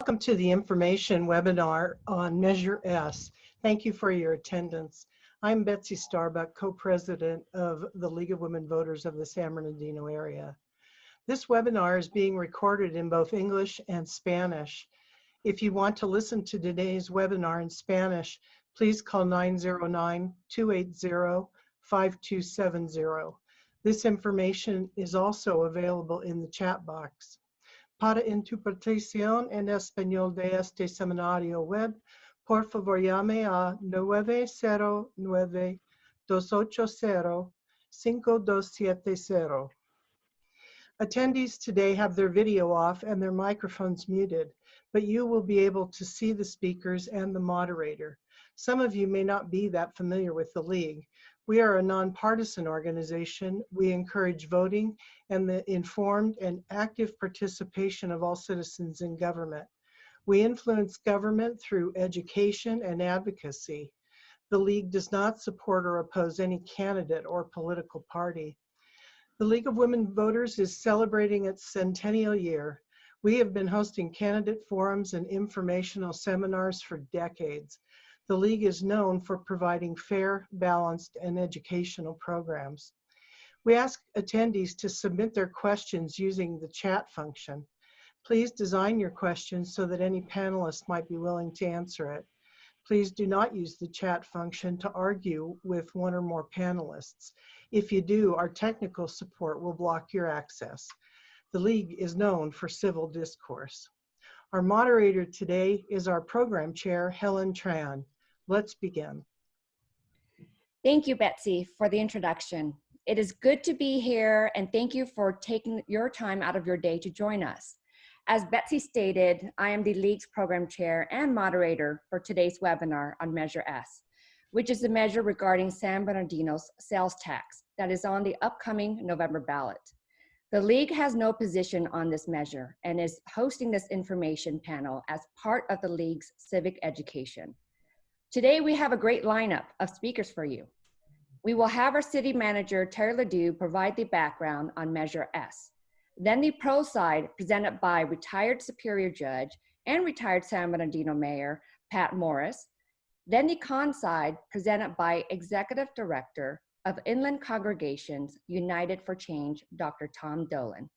Welcome to the information webinar on Measure S. Thank you for your attendance. I'm Betsy Starbuck, co-president of the League of Women Voters of the San Bernardino area. This webinar is being recorded in both English and Spanish. If you want to listen to today's webinar in Spanish, please call 909-280-5270. This information is also available in the chat box. Para interpretación en español de este seminario web, por favor llame a 909-280-5270. Attendees today have their video off and their microphones muted, but you will be able to see the speakers and the moderator. Some of you may not be that familiar with the League. We are a nonpartisan organization. We encourage voting and the informed and active participation of all citizens in government. We influence government through education and advocacy. The League does not support or oppose any candidate or political party. The League of Women Voters is celebrating its centennial year. We have been hosting candidate forums and informational seminars for decades. The League is known for providing fair, balanced, and educational programs. We ask attendees to submit their questions using the chat function. Please design your questions so that any panelist might be willing to answer it. Please do not use the chat function to argue with one or more panelists. If you do, our technical support will block your access. The League is known for civil discourse. Our moderator today is our program chair, Helen Tran. Let's begin. Thank you, Betsy, for the introduction. It is good to be here, and thank you for taking your time out of your day to join us. As Betsy stated, I am the League's program chair and moderator for today's webinar on Measure S, which is the measure regarding San Bernardino's sales tax that is on the upcoming November ballot. The League has no position on this measure and is hosting this information panel as part of the League's civic education. Today, we have a great lineup of speakers for you. We will have our city manager, Terry Ledoux, provide the background on Measure S. Then the pro side, presented by retired Superior Judge and retired San Bernardino Mayor, Pat Morris. Then the con side, presented by Executive Director of Inland Congregations United for Change, Dr. Tom Dolan.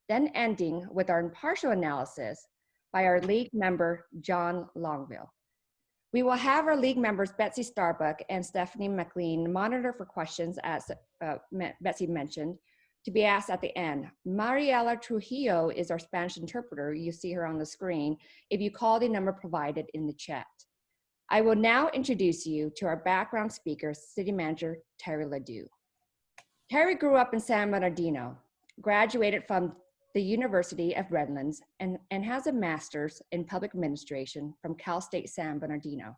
Then ending with our impartial analysis by our League member, John Longville. We will have our League members, Betsy Starbuck and Stephanie McLean, monitor for questions, as Betsy mentioned, to be asked at the end. Mariela Trujillo is our Spanish interpreter. You see her on the screen if you call the number provided in the chat. I will now introduce you to our background speaker, City Manager Terry Ledoux. Terry grew up in San Bernardino, graduated from the University of Redlands, and has a master's in public administration from Cal State San Bernardino.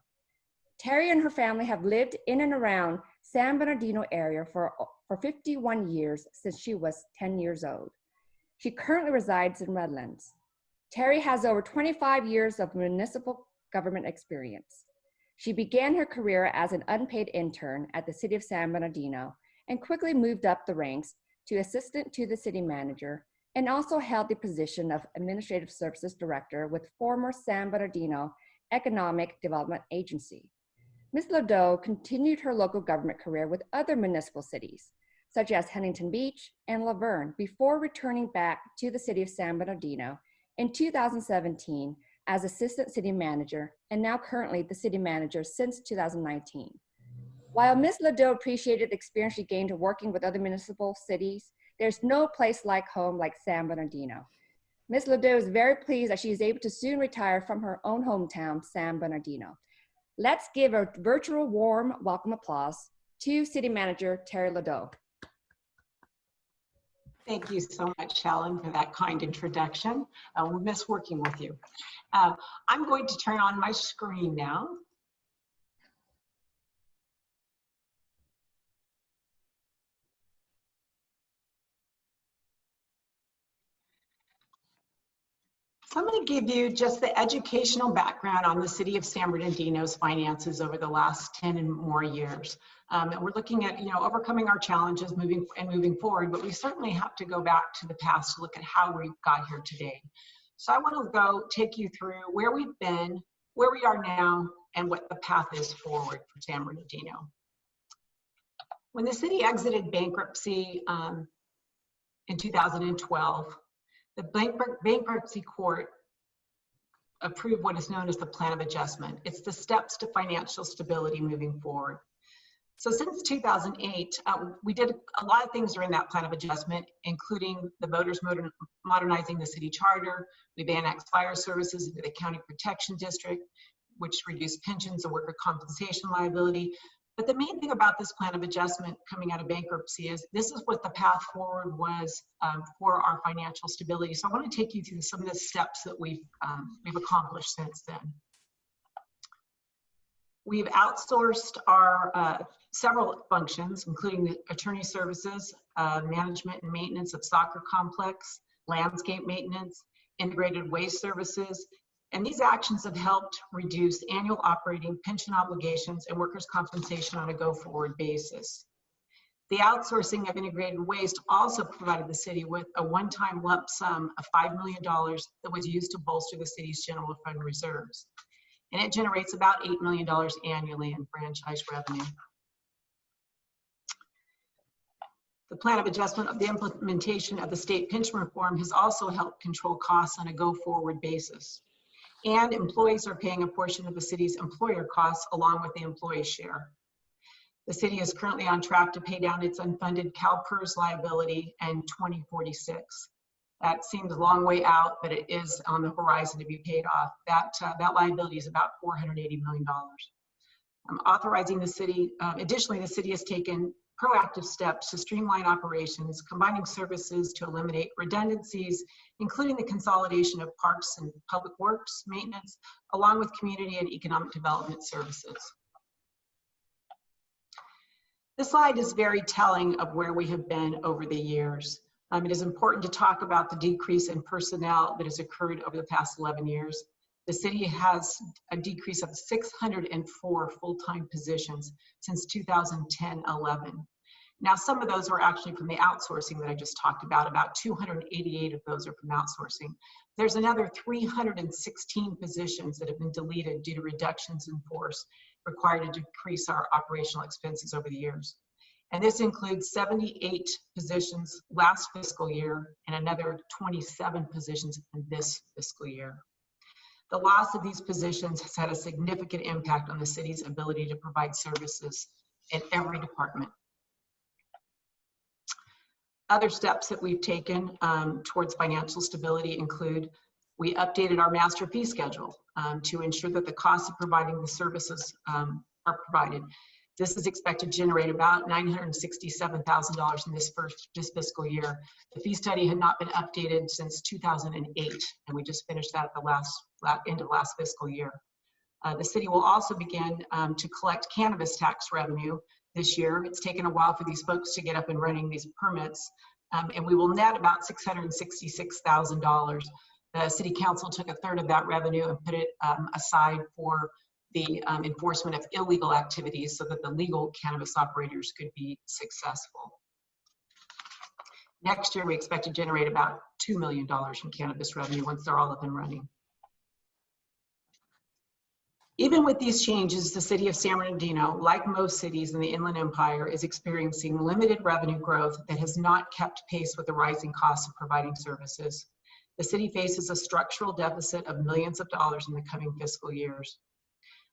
Terry and her family have lived in and around San Bernardino area for 51 years since she was 10 years old. She currently resides in Redlands. Terry has over 25 years of municipal government experience. She began her career as an unpaid intern at the City of San Bernardino and quickly moved up the ranks to assistant to the city manager, and also held the position of Administrative Services Director with former San Bernardino Economic Development Agency. Ms. Ledoux continued her local government career with other municipal cities, such as Huntington Beach and Laverne, before returning back to the City of San Bernardino in 2017 as Assistant City Manager, and now currently the City Manager since 2019. While Ms. Ledoux appreciated the experience she gained working with other municipal cities, there's no place like home like San Bernardino. Ms. Ledoux is very pleased that she is able to soon retire from her own hometown, San Bernardino. Let's give a virtual warm welcome applause to City Manager Terry Ledoux. Thank you so much, Helen, for that kind introduction. We'll miss working with you. I'm going to turn on my screen now. So I'm going to give you just the educational background on the City of San Bernardino's finances over the last 10 and more years. And we're looking at, overcoming our challenges moving forward, but we certainly have to go back to the past to look at how we got here today. So I want to take you through where we've been, where we are now, and what the path is forward for San Bernardino. When the city exited bankruptcy in 2012, the bankruptcy court approved what is known as the Plan of Adjustment. It's the steps to financial stability moving forward. So since 2008, we did a lot of things during that Plan of Adjustment, including the voters modernizing the city charter. We've annexed fire services into the county protection district, which reduced pensions and worker compensation liability. But the main thing about this Plan of Adjustment coming out of bankruptcy is this is what the path forward was for our financial stability. So I want to take you through some of the steps that we've accomplished since then. We've outsourced our several functions, including the attorney services, management and maintenance of soccer complex, landscape maintenance, integrated waste services. And these actions have helped reduce annual operating, pension obligations, and workers' compensation on a go-forward basis. The outsourcing of integrated waste also provided the city with a one-time lump sum of $5 million that was used to bolster the city's general fund reserves. And it generates about $8 million annually in franchise revenue. The Plan of Adjustment of the implementation of the state pension reform has also helped control costs on a go-forward basis. And employees are paying a portion of the city's employer costs along with the employee share. The city is currently on track to pay down its unfunded CalPERS liability in 2046. That seems a long way out, but it is on the horizon to be paid off. That liability is about $480 million. Authorizing the city, additionally, the city has taken proactive steps to streamline operations, combining services to eliminate redundancies, including the consolidation of parks and public works, maintenance, along with community and economic development services. This slide is very telling of where we have been over the years. It is important to talk about the decrease in personnel that has occurred over the past 11 years. The city has a decrease of 604 full-time positions since 2010-11. Now, some of those are actually from the outsourcing that I just talked about 288 of those are from outsourcing. There's another 316 positions that have been deleted due to reductions in force required to decrease our operational expenses over the years. And this includes 78 positions last fiscal year and another 27 positions in this fiscal year. The loss of these positions has had a significant impact on the city's ability to provide services in every department. Other steps that we've taken towards financial stability include we updated our master fee schedule to ensure that the costs of providing the services are provided. This is expected to generate about $967,000 in this fiscal year. The fee study had not been updated since 2008, and we just finished that at the end of last fiscal year. The city will also begin to collect cannabis tax revenue this year. It's taken a while for these folks to get up and running these permits, and we will net about $666,000. The city council took a third of that revenue and put it aside for the enforcement of illegal activities so that the legal cannabis operators could be successful. Next year, we expect to generate about $2 million in cannabis revenue once they're all up and running. Even with these changes, the city of San Bernardino, like most cities in the Inland Empire, is experiencing limited revenue growth that has not kept pace with the rising costs of providing services. The city faces a structural deficit of millions of dollars in the coming fiscal years.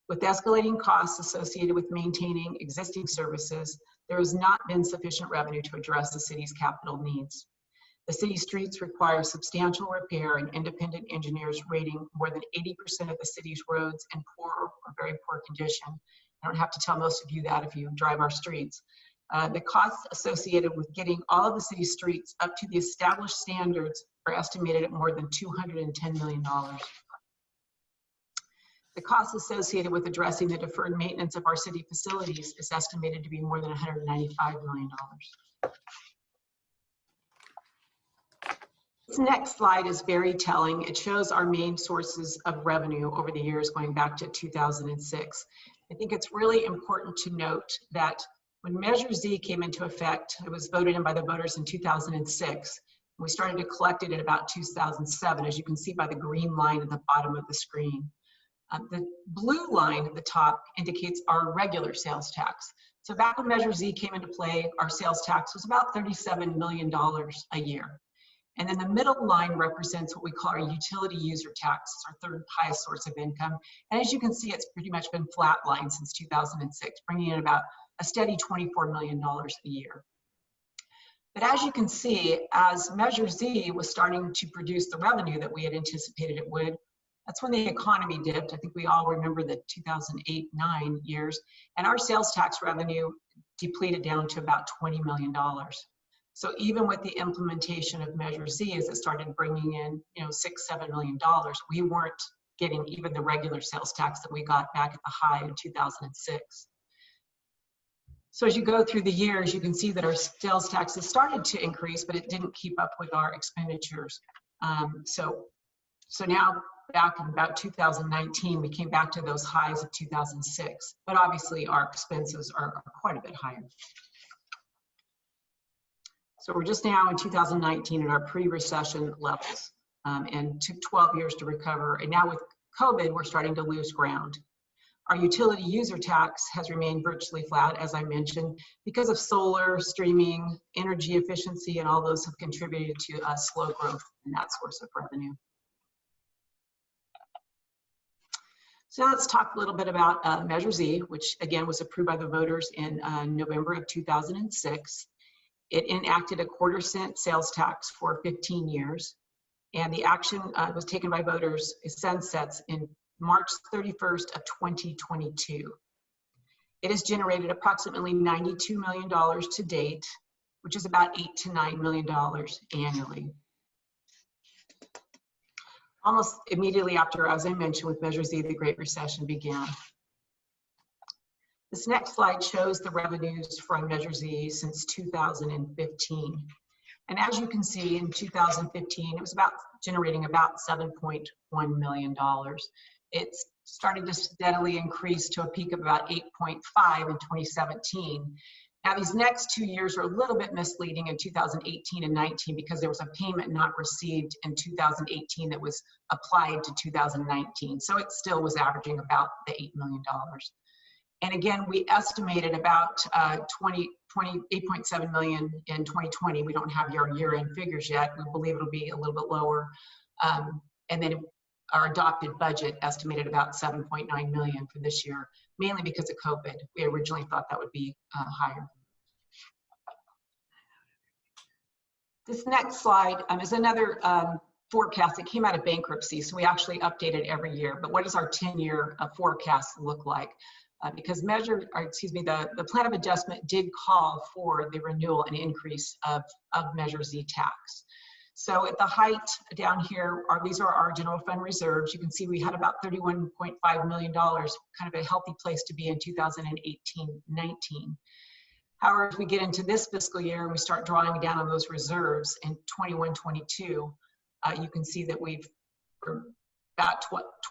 With escalating costs associated with maintaining existing services, there has not been sufficient revenue to address the city's capital needs. The city streets require substantial repair, and independent engineers rating more than 80% of the city's roads in poor or very poor condition. I don't have to tell most of you that if you drive our streets. The costs associated with getting all of the city's streets up to the established standards are estimated at more than $210 million. The cost associated with addressing the deferred maintenance of our city facilities is estimated to be more than $195 million. This next slide is very telling. It shows our main sources of revenue over the years going back to 2006. I think it's really important to note that when Measure Z came into effect, it was voted in by the voters in 2006. We started to collect it in about 2007, as you can see by the green line at the bottom of the screen. The blue line at the top indicates our regular sales tax. So back when Measure Z came into play, our sales tax was about $37 million a year. And then the middle line represents what we call our utility user tax, our third highest source of income. And as you can see, it's pretty much been flatlined since 2006, bringing in about a steady $24 million a year. But as you can see, as Measure Z was starting to produce the revenue that we had anticipated it would, that's when the economy dipped. I think we all remember the 2008-9 years, and our sales tax revenue depleted down to about $20 million. So even with the implementation of Measure Z, as it started bringing in, $6-7 million, we weren't getting even the regular sales tax that we got back at the high in 2006. So as you go through the years, you can see that our sales taxes started to increase, but it didn't keep up with our expenditures. So now back in about 2019, we came back to those highs of 2006, but obviously our expenses are quite a bit higher. So we're just now in 2019 at our pre-recession levels, and took 12 years to recover. And now with COVID, we're starting to lose ground. Our utility user tax has remained virtually flat, as I mentioned, because of solar, streaming, energy efficiency, and all those have contributed to slow growth in that source of revenue. So let's talk a little bit about Measure Z, which again was approved by the voters in November of 2006. It enacted a 1/4 cent sales tax for 15 years, and the action was taken by voters. It sunsets in March 31st of 2022. It has generated approximately $92 million to date, which is about $8 to $9 million annually. Almost immediately after, as I mentioned, with Measure Z, the Great Recession began. This next slide shows the revenues from Measure Z since 2015. And as you can see, in 2015, it was generating about $7.1 million. It's starting to steadily increase to a peak of about 8.5 in 2017. Now, these next 2 years are a little bit misleading in 2018 and 19 because there was a payment not received in 2018 that was applied to 2019. So it still was averaging about the $8 million. And again, we estimated about 8.7 million in 2020. We don't have your year-end figures yet. We believe it'll be a little bit lower. And then our adopted budget estimated about 7.9 million for this year, mainly because of COVID. We originally thought that would be higher. This next slide is another forecast that came out of bankruptcy. So we actually update it every year. But what does our 10-year forecast look like? Because the plan of adjustment did call for the renewal and increase of Measure Z tax. So at the height down here, these are our general fund reserves. You can see we had about $31.5 million, kind of a healthy place to be in 2018-19. However, as we get into this fiscal year and we start drawing down on those reserves in 21-22, you can see that we've about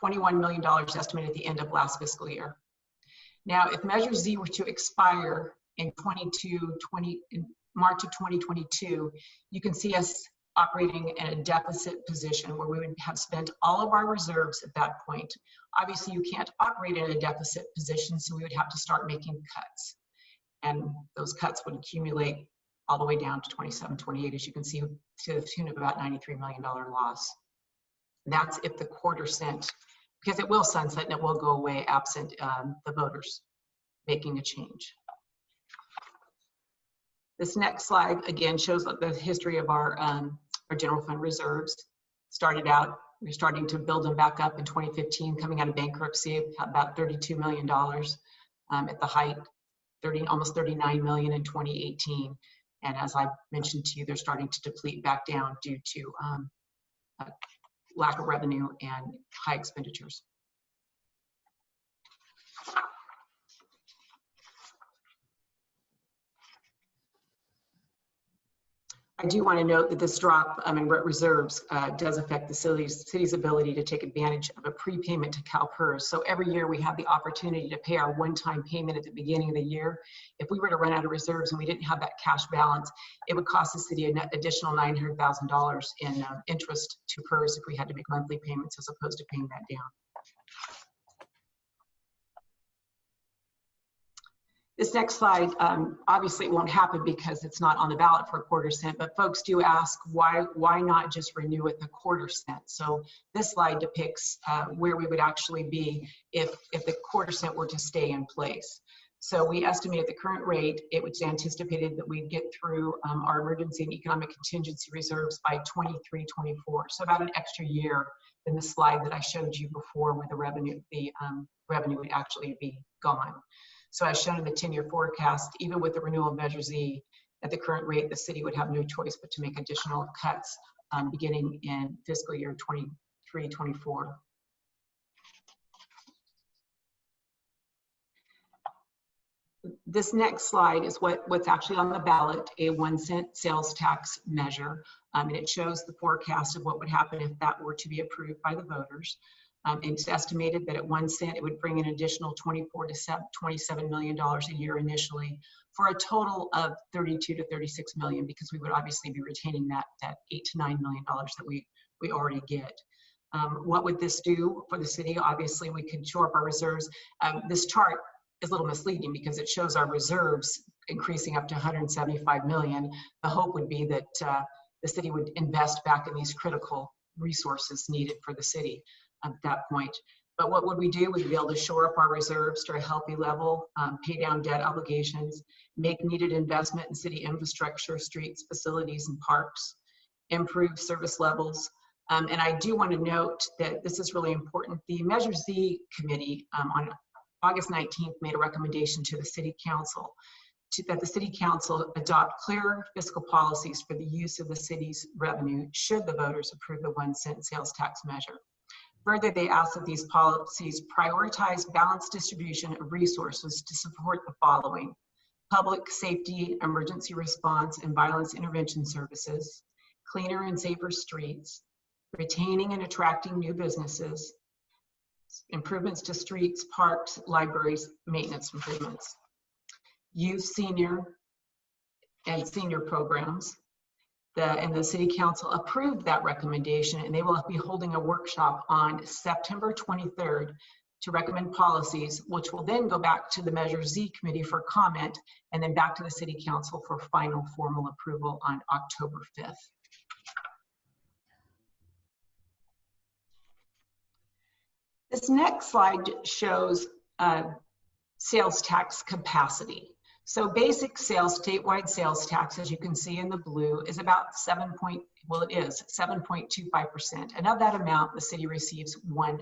$21 million estimated at the end of last fiscal year. Now, if Measure Z were to expire in March of 2022, you can see us operating in a deficit position where we would have spent all of our reserves at that point. Obviously, you can't operate in a deficit position, so we would have to start making cuts. And those cuts would accumulate all the way down to 27, 28, as you can see, to the tune of about $93 million loss. And that's if the 1/4 cent, because it will sunset and it will go away absent the voters making a change. This next slide, again, shows the history of our general fund reserves. We're starting to build them back up in 2015, coming out of bankruptcy, about $32 million at the height, almost $39 million in 2018. And as I mentioned to you, they're starting to deplete back down due to lack of revenue and high expenditures. I do want to note that this drop in reserves does affect the city's ability to take advantage of a prepayment to CalPERS. So every year we have the opportunity to pay our one-time payment at the beginning of the year. If we were to run out of reserves and we didn't have that cash balance, it would cost the city an additional $900,000 in interest to PERS if we had to make monthly payments as opposed to paying that down. This next slide, obviously it won't happen because it's not on the ballot for a quarter cent, but folks do ask why not just renew it the quarter cent? So this slide depicts where we would actually be if the quarter cent were to stay in place. So we estimate at the current rate, it was anticipated that we'd get through our emergency and economic contingency reserves by 23-24. So about an extra year than the slide that I showed you before where the revenue would actually be gone. So as shown in the 10-year forecast, even with the renewal of Measure Z, at the current rate, the city would have no choice but to make additional cuts beginning in fiscal year 23-24. This next slide is what's actually on the ballot, a 1 cent sales tax measure. And it shows the forecast of what would happen if that were to be approved by the voters. It's estimated that at 1 cent, it would bring an additional $24 to $27 million a year initially, for a total of $32 to $36 million, because we would obviously be retaining that $8 to $9 million that we already get. What would this do for the city? Obviously, we could shore up our reserves. This chart is a little misleading because it shows our reserves increasing up to $175 million. The hope would be that the city would invest back in these critical resources needed for the city at that point. But what would we do? We'd be able to shore up our reserves to a healthy level, pay down debt obligations, make needed investment in city infrastructure, streets, facilities, and parks, improve service levels. And I do want to note that this is really important. The Measure Z committee on August 19th made a recommendation to the City Council that the City Council adopt clear fiscal policies for the use of the city's revenue should the voters approve the 1 cent sales tax measure. Further, they asked that these policies prioritize balanced distribution of resources to support the following: public safety, emergency response, and violence intervention services, cleaner and safer streets, retaining and attracting new businesses, improvements to streets, parks, libraries, maintenance improvements, youth, senior, and senior programs. And the City Council approved that recommendation, and they will be holding a workshop on September 23rd to recommend policies, which will then go back to the Measure Z committee for comment, and then back to the City Council for final formal approval on October 5th. This next slide shows sales tax capacity. So basic sales, statewide sales tax, as you can see in the blue, is about 7.25%. And of that amount, the city receives 1%.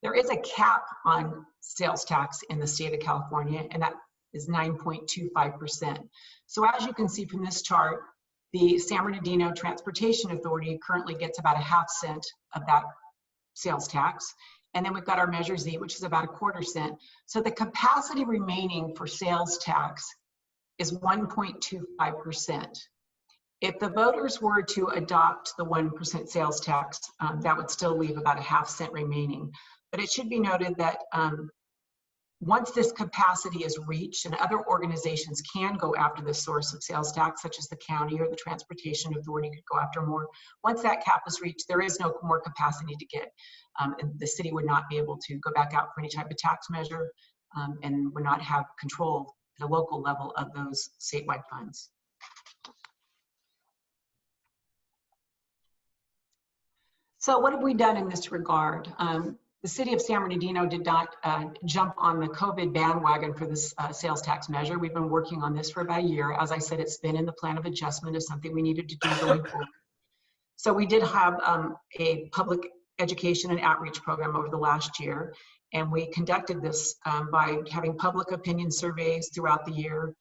There is a cap on sales tax in the state of California, and that is 9.25%. So as you can see from this chart, the San Bernardino Transportation Authority currently gets about a half cent of that sales tax. And then we've got our Measure Z, which is about a quarter cent. So the capacity remaining for sales tax is 1.25%. If the voters were to adopt the 1% sales tax, that would still leave about a half cent remaining. But it should be noted that once this capacity is reached, and other organizations can go after the source of sales tax, such as the county or the transportation authority could go after more. Once that cap is reached, there is no more capacity to get. And the city would not be able to go back out for any type of tax measure and would not have control at a local level of those statewide funds. So what have we done in this regard? The city of San Bernardino did not jump on the COVID bandwagon for this sales tax measure. We've been working on this for about a year. As I said, it's been in the plan of adjustment as something we needed to do going forward. So we did have a public education and outreach program over the last year, and we conducted this by having public opinion surveys throughout the year.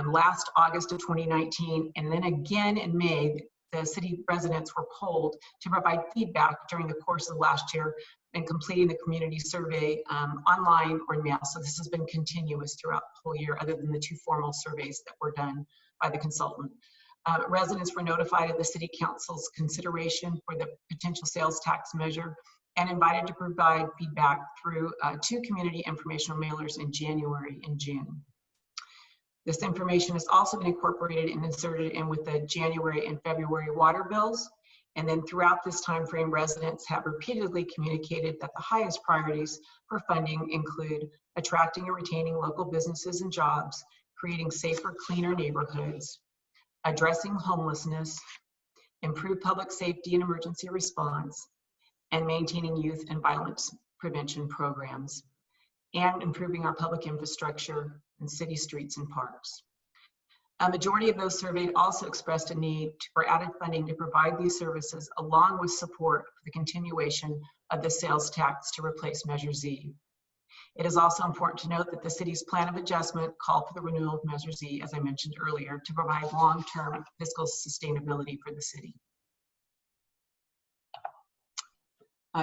Last August of 2019, and then again in May, the city residents were polled to provide feedback during the course of last year and completing the community survey online or in mail. So this has been continuous throughout the whole year, other than the 2 formal surveys that were done by the consultant. Residents were notified of the City Council's consideration for the potential sales tax measure and invited to provide feedback through 2 community informational mailers in January and June. This information has also been incorporated and inserted in with the January and February water bills. And then throughout this time frame, residents have repeatedly communicated that the highest priorities for funding include attracting and retaining local businesses and jobs, creating safer, cleaner neighborhoods, addressing homelessness, improve public safety and emergency response, and maintaining youth and violence prevention programs, and improving our public infrastructure and city streets and parks. A majority of those surveyed also expressed a need for added funding to provide these services, along with support for the continuation of the sales tax to replace Measure Z. It is also important to note that the city's plan of adjustment called for the renewal of Measure Z, as I mentioned earlier, to provide long-term fiscal sustainability for the city.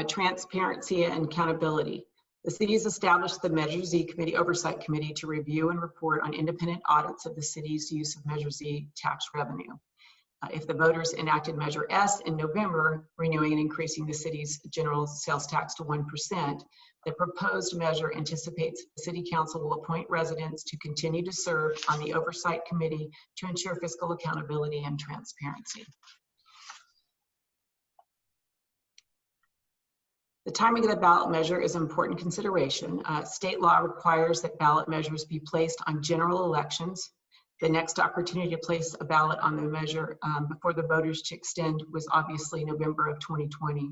Transparency and accountability. The city has established the Measure Z Committee Oversight Committee to review and report on independent audits of the city's use of Measure Z tax revenue. If the voters enacted Measure S in November, renewing and increasing the city's general sales tax to 1%, the proposed measure anticipates the City Council will appoint residents to continue to serve on the Oversight Committee to ensure fiscal accountability and transparency. The timing of the ballot measure is an important consideration. State law requires that ballot measures be placed on general elections. The next opportunity to place a ballot on the measure before the voters to extend was obviously November of 2020.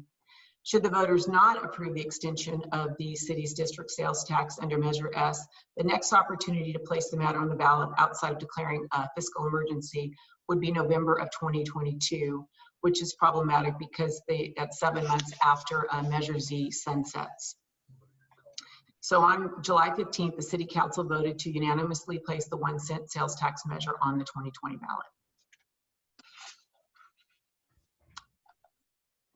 Should the voters not approve the extension of the city's district sales tax under Measure S, the next opportunity to place the matter on the ballot outside of declaring a fiscal emergency would be November of 2022. Which is problematic because that's 7 months after Measure Z sunsets. So on July 15th, the City Council voted to unanimously place the 1-cent sales tax measure on the 2020 ballot.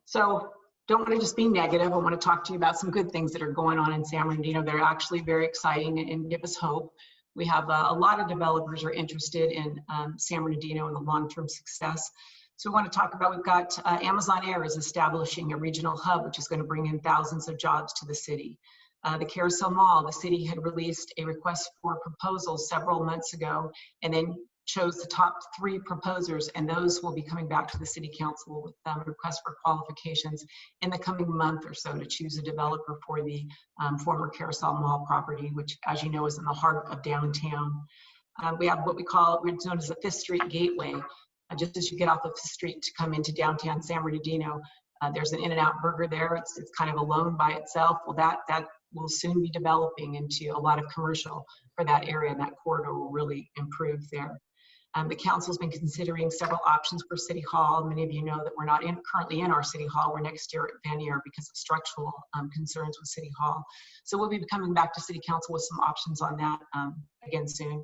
So don't want to just be negative. I want to talk to you about some good things that are going on in San Bernardino that are actually very exciting and give us hope. We have a lot of developers are interested in San Bernardino and the long-term success. So we want to talk about, we've got Amazon Air is establishing a regional hub, which is going to bring in thousands of jobs to the city. The Carousel Mall, the city had released a request for proposals several months ago and then chose the top 3 proposers, and those will be coming back to the City Council with requests for qualifications in the coming month or so to choose a developer for the former Carousel Mall property, which, as you know, is in the heart of downtown. We have what we're known as the 5th Street Gateway. Just as you get off of the street to come into downtown San Bernardino, there's an In-N-Out Burger there. It's kind of alone by itself. Well, that will soon be developing into a lot of commercial for that area, and that corridor will really improve there. The council's been considering several options for City Hall. Many of you know that we're not currently in our City Hall. We're next year at Vanier because of structural concerns with City Hall. So we'll be coming back to City Council with some options on that again soon.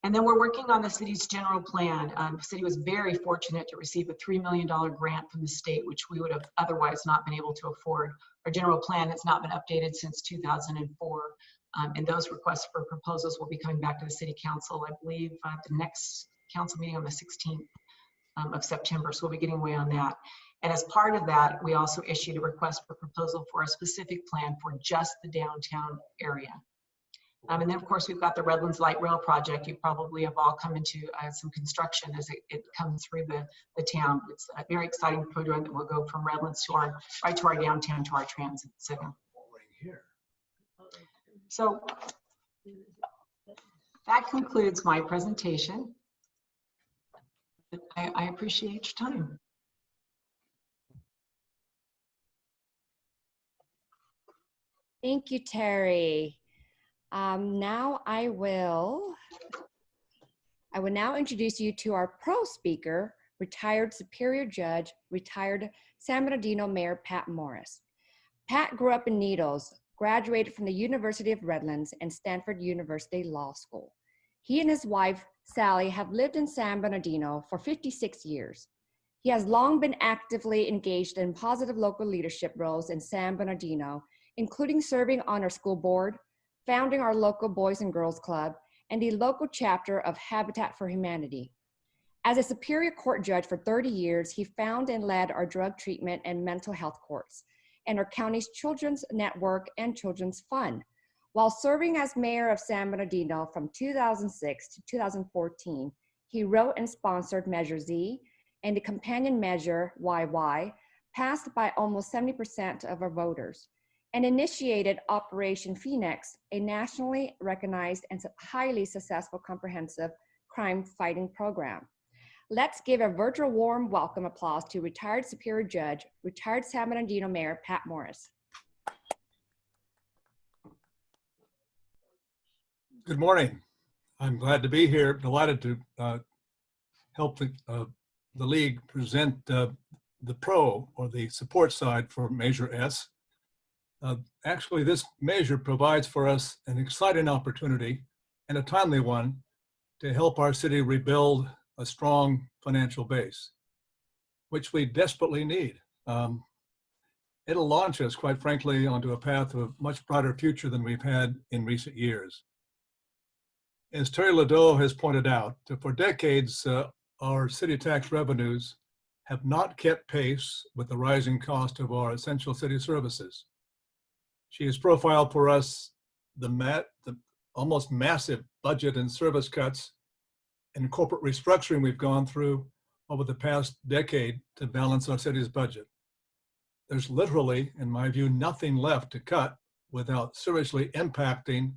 And then we're working on the city's general plan. The city was very fortunate to receive a $3 million grant from the state, which we would have otherwise not been able to afford. Our general plan has not been updated since 2004. And those requests for proposals will be coming back to the City Council, I believe, at the next council meeting on the 16th of September. So we'll be getting away on that. And as part of that, we also issued a request for proposal for a specific plan for just the downtown area. And then, of course, we've got the Redlands Light Rail project. You probably have all come into some construction as it comes through the town. It's a very exciting program that will go from Redlands to right to our downtown to our transit center. So that concludes my presentation. I appreciate your time. Thank you, Terry. Now I will now introduce you to our pro speaker, retired Superior Judge, retired San Bernardino Mayor Pat Morris. Pat grew up in Needles, graduated from the University of Redlands and Stanford University Law School. He and his wife, Sally, have lived in San Bernardino for 56 years. He has long been actively engaged in positive local leadership roles in San Bernardino, including serving on our school board, founding our local Boys and Girls Club, and the local chapter of Habitat for Humanity. As a Superior Court judge for 30 years, he found and led our drug treatment and mental health courts and our county's children's network and children's fund. While serving as mayor of San Bernardino from 2006 to 2014, he wrote and sponsored Measure Z and the companion measure YY, passed by almost 70% of our voters, and initiated Operation Phoenix, a nationally recognized and highly successful comprehensive crime fighting program. Let's give a virtual warm welcome applause to retired Superior Judge, retired San Bernardino Mayor, Pat Morris. Good morning. I'm glad to be here, delighted to help the league present the pro or the support side for Measure S. Actually, this measure provides for us an exciting opportunity and a timely one to help our city rebuild a strong financial base, which we desperately need. It'll launch us, quite frankly, onto a path of a much brighter future than we've had in recent years. As Terry Ladeau has pointed out, for decades, our city tax revenues have not kept pace with the rising cost of our essential city services. She has profiled for us the almost massive budget and service cuts and corporate restructuring we've gone through over the past decade to balance our city's budget. There's literally, in my view, nothing left to cut without seriously impacting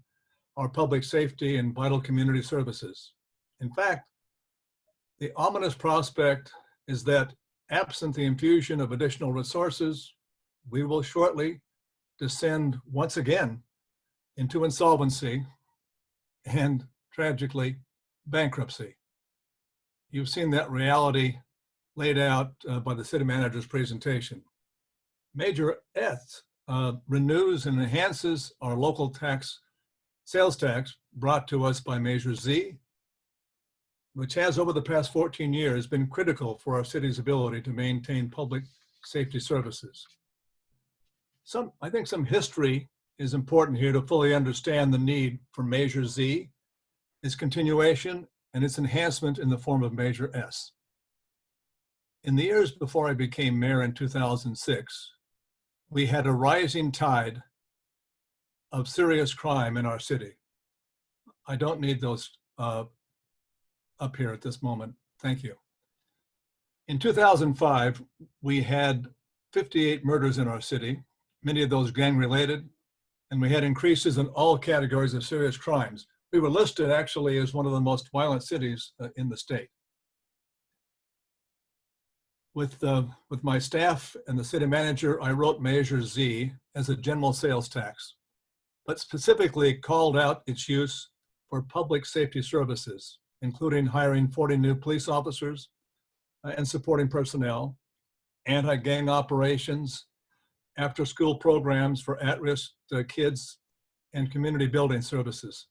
our public safety and vital community services. In fact, the ominous prospect is that absent the infusion of additional resources, we will shortly descend once again into insolvency and, tragically, bankruptcy. You've seen that reality laid out by the city manager's presentation. Measure S renews and enhances our local sales tax brought to us by Measure Z, which has over the past 14 years been critical for our city's ability to maintain public safety services. I think some history is important here to fully understand the need for Measure Z, its continuation, and its enhancement in the form of Measure S. In the years before I became mayor in 2006, we had a rising tide of serious crime in our city. I don't need those up here at this moment. Thank you. In 2005, we had 58 murders in our city, many of those gang-related, and we had increases in all categories of serious crimes. We were listed actually as one of the most violent cities in the state. With my staff and the city manager, I wrote Measure Z as a general sales tax, but specifically called out its use for public safety services, including hiring 40 new police officers and supporting personnel, anti-gang operations, after-school programs for at-risk kids, and community building services.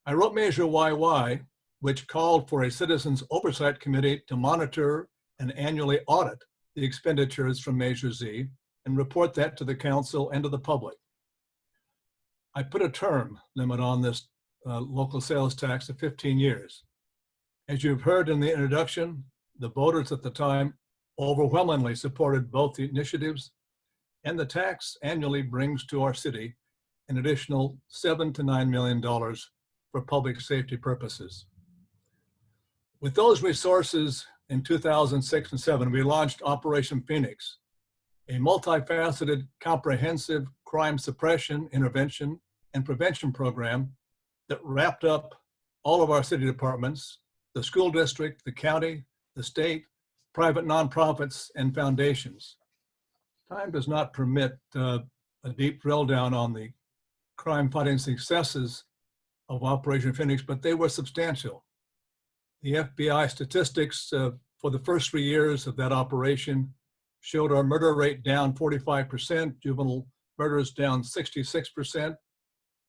I wrote Measure YY, which called for a citizens oversight committee to monitor and annually audit the expenditures from Measure Z and report that to the council and to the public. I put a term limit on this local sales tax of 15 years. As you've heard in the introduction, the voters at the time overwhelmingly supported both the initiatives, and the tax annually brings to our city an additional $7 to $9 million for public safety purposes. With those resources in 2006 and 7, we launched Operation Phoenix, a multifaceted, comprehensive crime suppression, intervention, and prevention program that wrapped up all of our city departments, the school district, the county, the state, private nonprofits, and foundations. Time does not permit a deep drill down on the crime fighting successes of Operation Phoenix, but they were substantial. The FBI statistics for the first 3 years of that operation showed our murder rate down 45%, juvenile murders down 66%,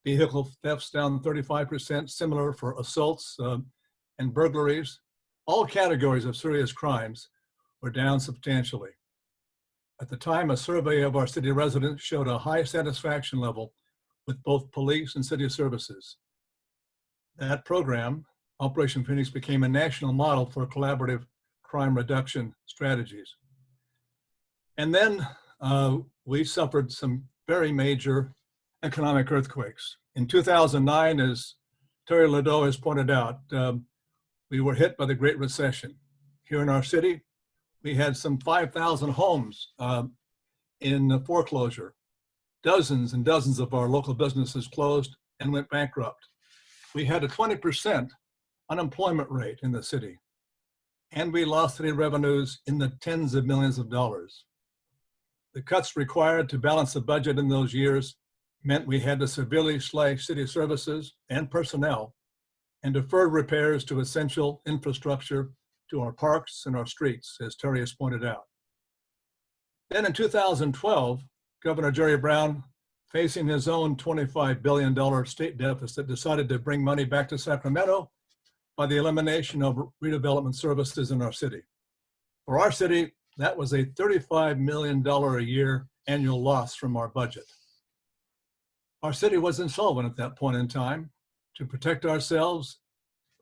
vehicle thefts down 35%, similar for assaults and burglaries. All categories of serious crimes were down substantially. At the time, a survey of our city residents showed a high satisfaction level with both police and city services. That program, Operation Phoenix became a national model for collaborative crime reduction strategies. And then we suffered some very major economic earthquakes. In 2009, as Terry Ladeau has pointed out, we were hit by the Great Recession. Here in our city, we had some 5,000 homes in foreclosure. Dozens and dozens of our local businesses closed and went bankrupt. We had a 20% unemployment rate in the city, and we lost city revenues in the tens of millions of dollars. The cuts required to balance the budget in those years meant we had to severely slash city services and personnel and deferred repairs to essential infrastructure, to our parks and our streets, as Terry has pointed out. Then in 2012, Governor Jerry Brown, facing his own $25 billion state deficit, decided to bring money back to Sacramento by the elimination of redevelopment services in our city. For our city, that was a $35 million a year annual loss from our budget. Our city was insolvent at that point in time. To protect ourselves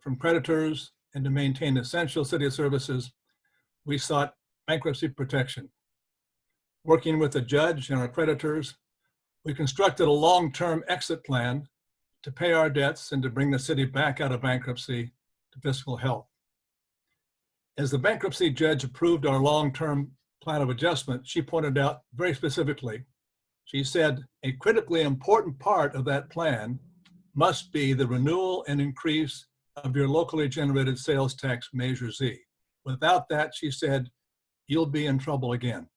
from creditors and to maintain essential city services, we sought bankruptcy protection. Working with the judge and our creditors, we constructed a long-term exit plan to pay our debts and to bring the city back out of bankruptcy to fiscal health. As the bankruptcy judge approved our long-term plan of adjustment, she pointed out very specifically, she said, a critically important part of that plan must be the renewal and increase of your locally generated sales tax Measure Z. Without that, she said, you'll be in trouble again.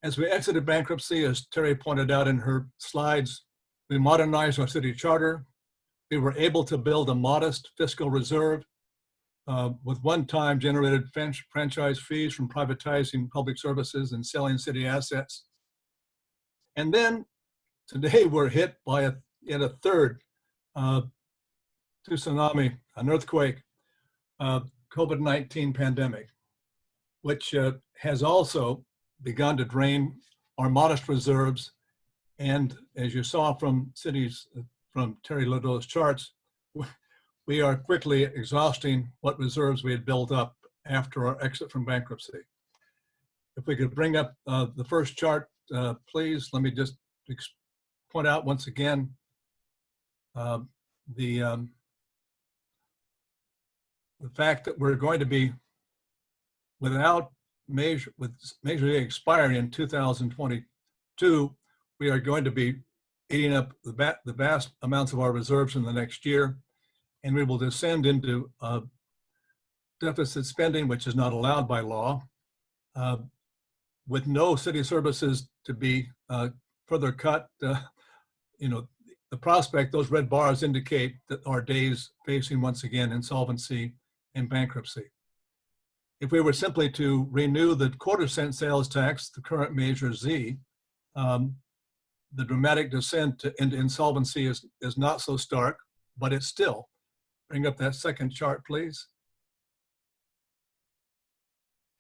As we exited bankruptcy, as Terry pointed out in her slides, we modernized our city charter. We were able to build a modest fiscal reserve with one-time generated franchise fees from privatizing public services and selling city assets. And then today we're hit by yet a third tsunami, an earthquake, COVID-19 pandemic, which has also begun to drain our modest reserves. And as you saw from Terry Ladeau's charts, we are quickly exhausting what reserves we had built up after our exit from bankruptcy. If we could bring up the first chart, please. Let me just point out once again the fact that we're going to be without Measure Z expiring in 2022, we are going to be eating up the vast amounts of our reserves in the next year, and we will descend into deficit spending, which is not allowed by law, with no city services to be further cut. The prospect, those red bars indicate that our days facing once again insolvency and bankruptcy. If we were simply to renew the quarter-cent sales tax, the current Measure Z, the dramatic descent into insolvency is not so stark, but it's still. Bring up that second chart, please.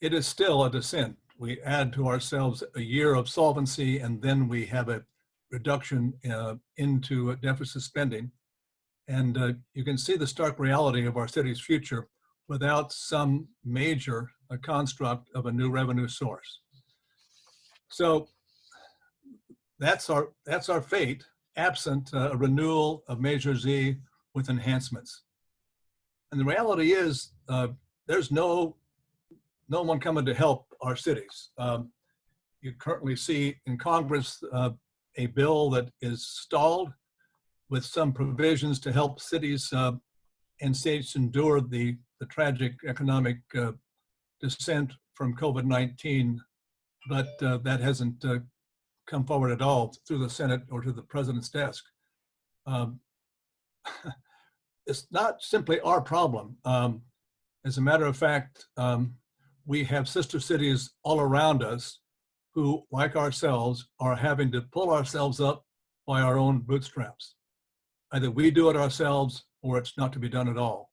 It is still a descent. We add to ourselves a year of solvency, and then we have a reduction into deficit spending. And you can see the stark reality of our city's future without some major construct of a new revenue source. So that's our fate, absent a renewal of Measure Z with enhancements. And the reality is there's no one coming to help our cities. You currently see in Congress a bill that is stalled with some provisions to help cities and states endure the tragic economic descent from COVID-19, but that hasn't come forward at all through the Senate or to the president's desk. It's not simply our problem. As a matter of fact, we have sister cities all around us who, like ourselves, are having to pull ourselves up by our own bootstraps. Either we do it ourselves or it's not to be done at all.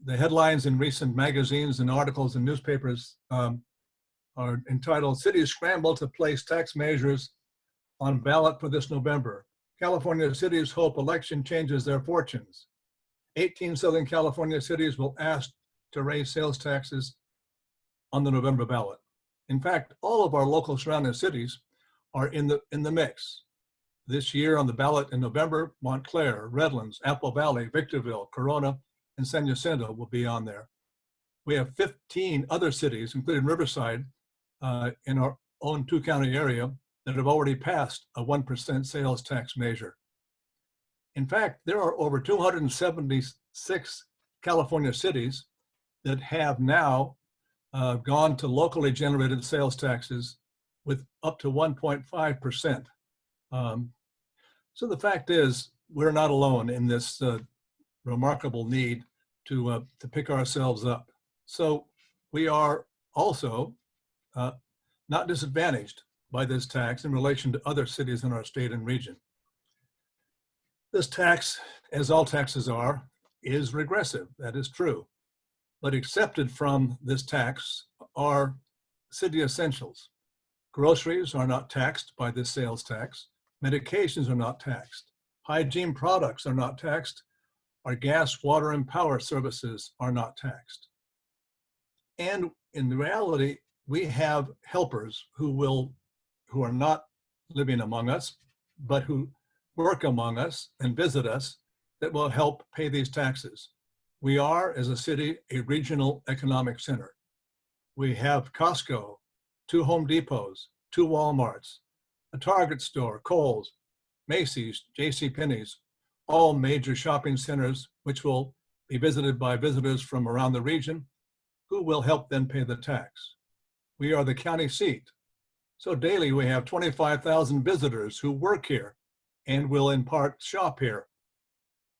The headlines in recent magazines and articles and newspapers are entitled, "Cities Scramble to Place Tax Measures on Ballot for this November. California cities hope election changes their fortunes." 18 Southern California cities will ask to raise sales taxes on the November ballot. In fact, all of our local surrounding cities are in the mix. This year on the ballot in November, Montclair, Redlands, Apple Valley, Victorville, Corona, and San Jacinto will be on there. We have 15 other cities, including Riverside, in our own two-county area that have already passed a 1% sales tax measure. In fact, there are over 276 California cities that have now gone to locally generated sales taxes with up to 1.5%. So the fact is, we're not alone in this remarkable need to pick ourselves up. So we are also not disadvantaged by this tax in relation to other cities in our state and region. This tax, as all taxes are, is regressive. That is true. But accepted from this tax are city essentials. Groceries are not taxed by this sales tax. Medications are not taxed. Hygiene products are not taxed. Our gas, water, and power services are not taxed. And in reality, we have helpers who are not living among us, but who work among us and visit us that will help pay these taxes. We are, as a city, a regional economic center. We have Costco, 2 Home Depots, 2 Walmarts, a Target store, Kohl's, Macy's, JCPenney's, all major shopping centers which will be visited by visitors from around the region who will help then pay the tax. We are the county seat. So daily we have 25,000 visitors who work here and will in part shop here.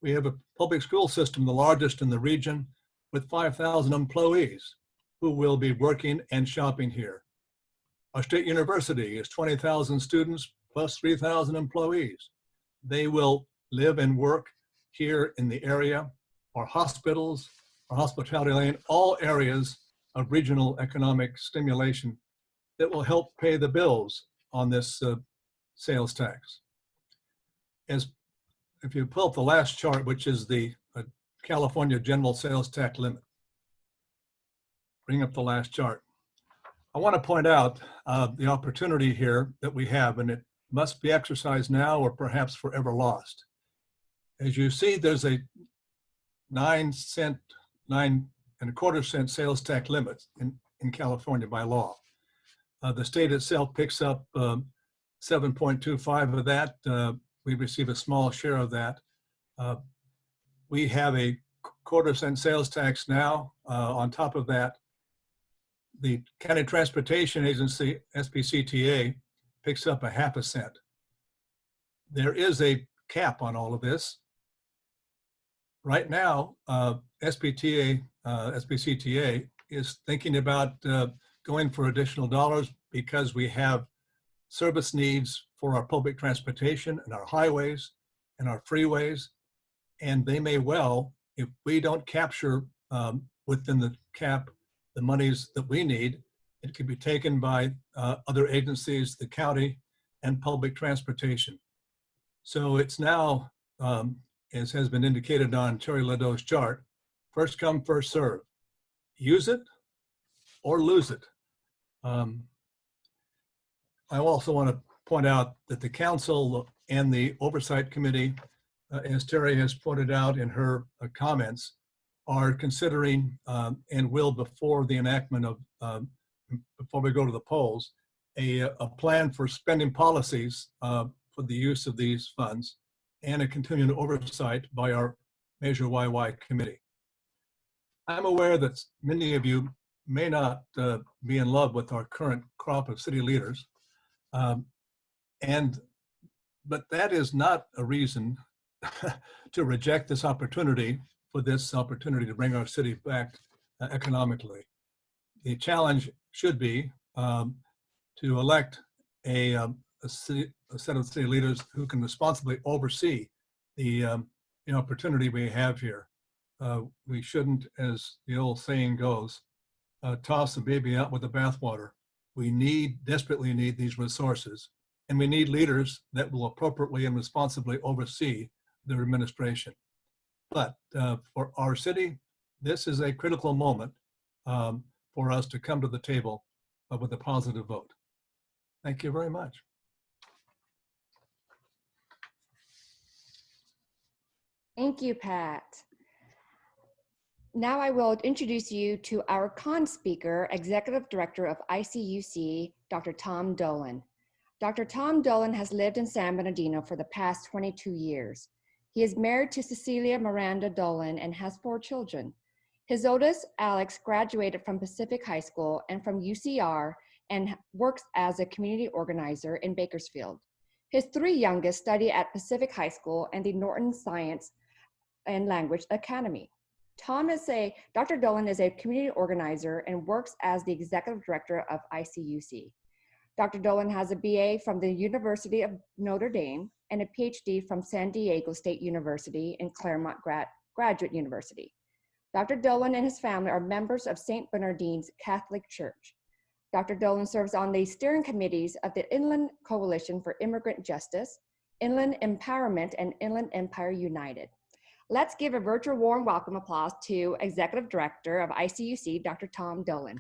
We have a public school system, the largest in the region, with 5,000 employees who will be working and shopping here. Our state university is 20,000 students plus 3,000 employees. They will live and work here in the area. Our hospitals, our hospitality lane, all areas of regional economic stimulation that will help pay the bills on this sales tax. If you pull up the last chart, which is the California general sales tax limit, bring up the last chart. I want to point out the opportunity here that we have, and it must be exercised now or perhaps forever lost. As you see, there's a 9.25 cent sales tax limit in California by law. The state itself picks up 7.25 of that. We receive a small share of that. We have a 1/4 cent sales tax now. On top of that, the County Transportation Agency, SPCTA, picks up a 1/2 cent. There is a cap on all of this. Right now, SPCTA is thinking about going for additional dollars because we have service needs for our public transportation and our highways and our freeways. And they may well, if we don't capture within the cap the monies that we need, it could be taken by other agencies, the county, and public transportation. So it's now, as has been indicated on Terry Ladeau's chart, first come, first serve. Use it or lose it. I also want to point out that the council and the oversight committee, as Terry has pointed out in her comments, are considering and will, before the enactment of, before we go to the polls, a plan for spending policies for the use of these funds and a continuing oversight by our Measure YY committee. I'm aware that many of you may not be in love with our current crop of city leaders, but that is not a reason to reject this opportunity to bring our city back economically. The challenge should be to elect a set of city leaders who can responsibly oversee the opportunity we have here. We shouldn't, as the old saying goes, toss the baby out with the bathwater. We desperately need these resources, and we need leaders that will appropriately and responsibly oversee their administration. But for our city, this is a critical moment for us to come to the table with a positive vote. Thank you very much. Thank you, Pat. Now I will introduce you to our speaker, Executive Director of ICUC, Dr. Tom Dolan. Dr. Tom Dolan has lived in San Bernardino for the past 22 years. He is married to Cecilia Miranda Dolan and has 4 children. His oldest, Alex, graduated from Pacific High School and from UCR and works as a community organizer in Bakersfield. His 3 youngest study at Pacific High School and the Norton Science and Language Academy. Dr. Dolan is a community organizer and works as the executive director of ICUC. Dr. Dolan has a BA from the University of Notre Dame and a PhD from San Diego State University and Claremont Graduate University. Dr. Dolan and his family are members of St. Bernardine's Catholic Church. Dr. Dolan serves on the steering committees of the Inland Coalition for Immigrant Justice, Inland Empowerment, and Inland Empire United. Let's give a virtual warm welcome applause to Executive Director of ICUC, Dr. Tom Dolan.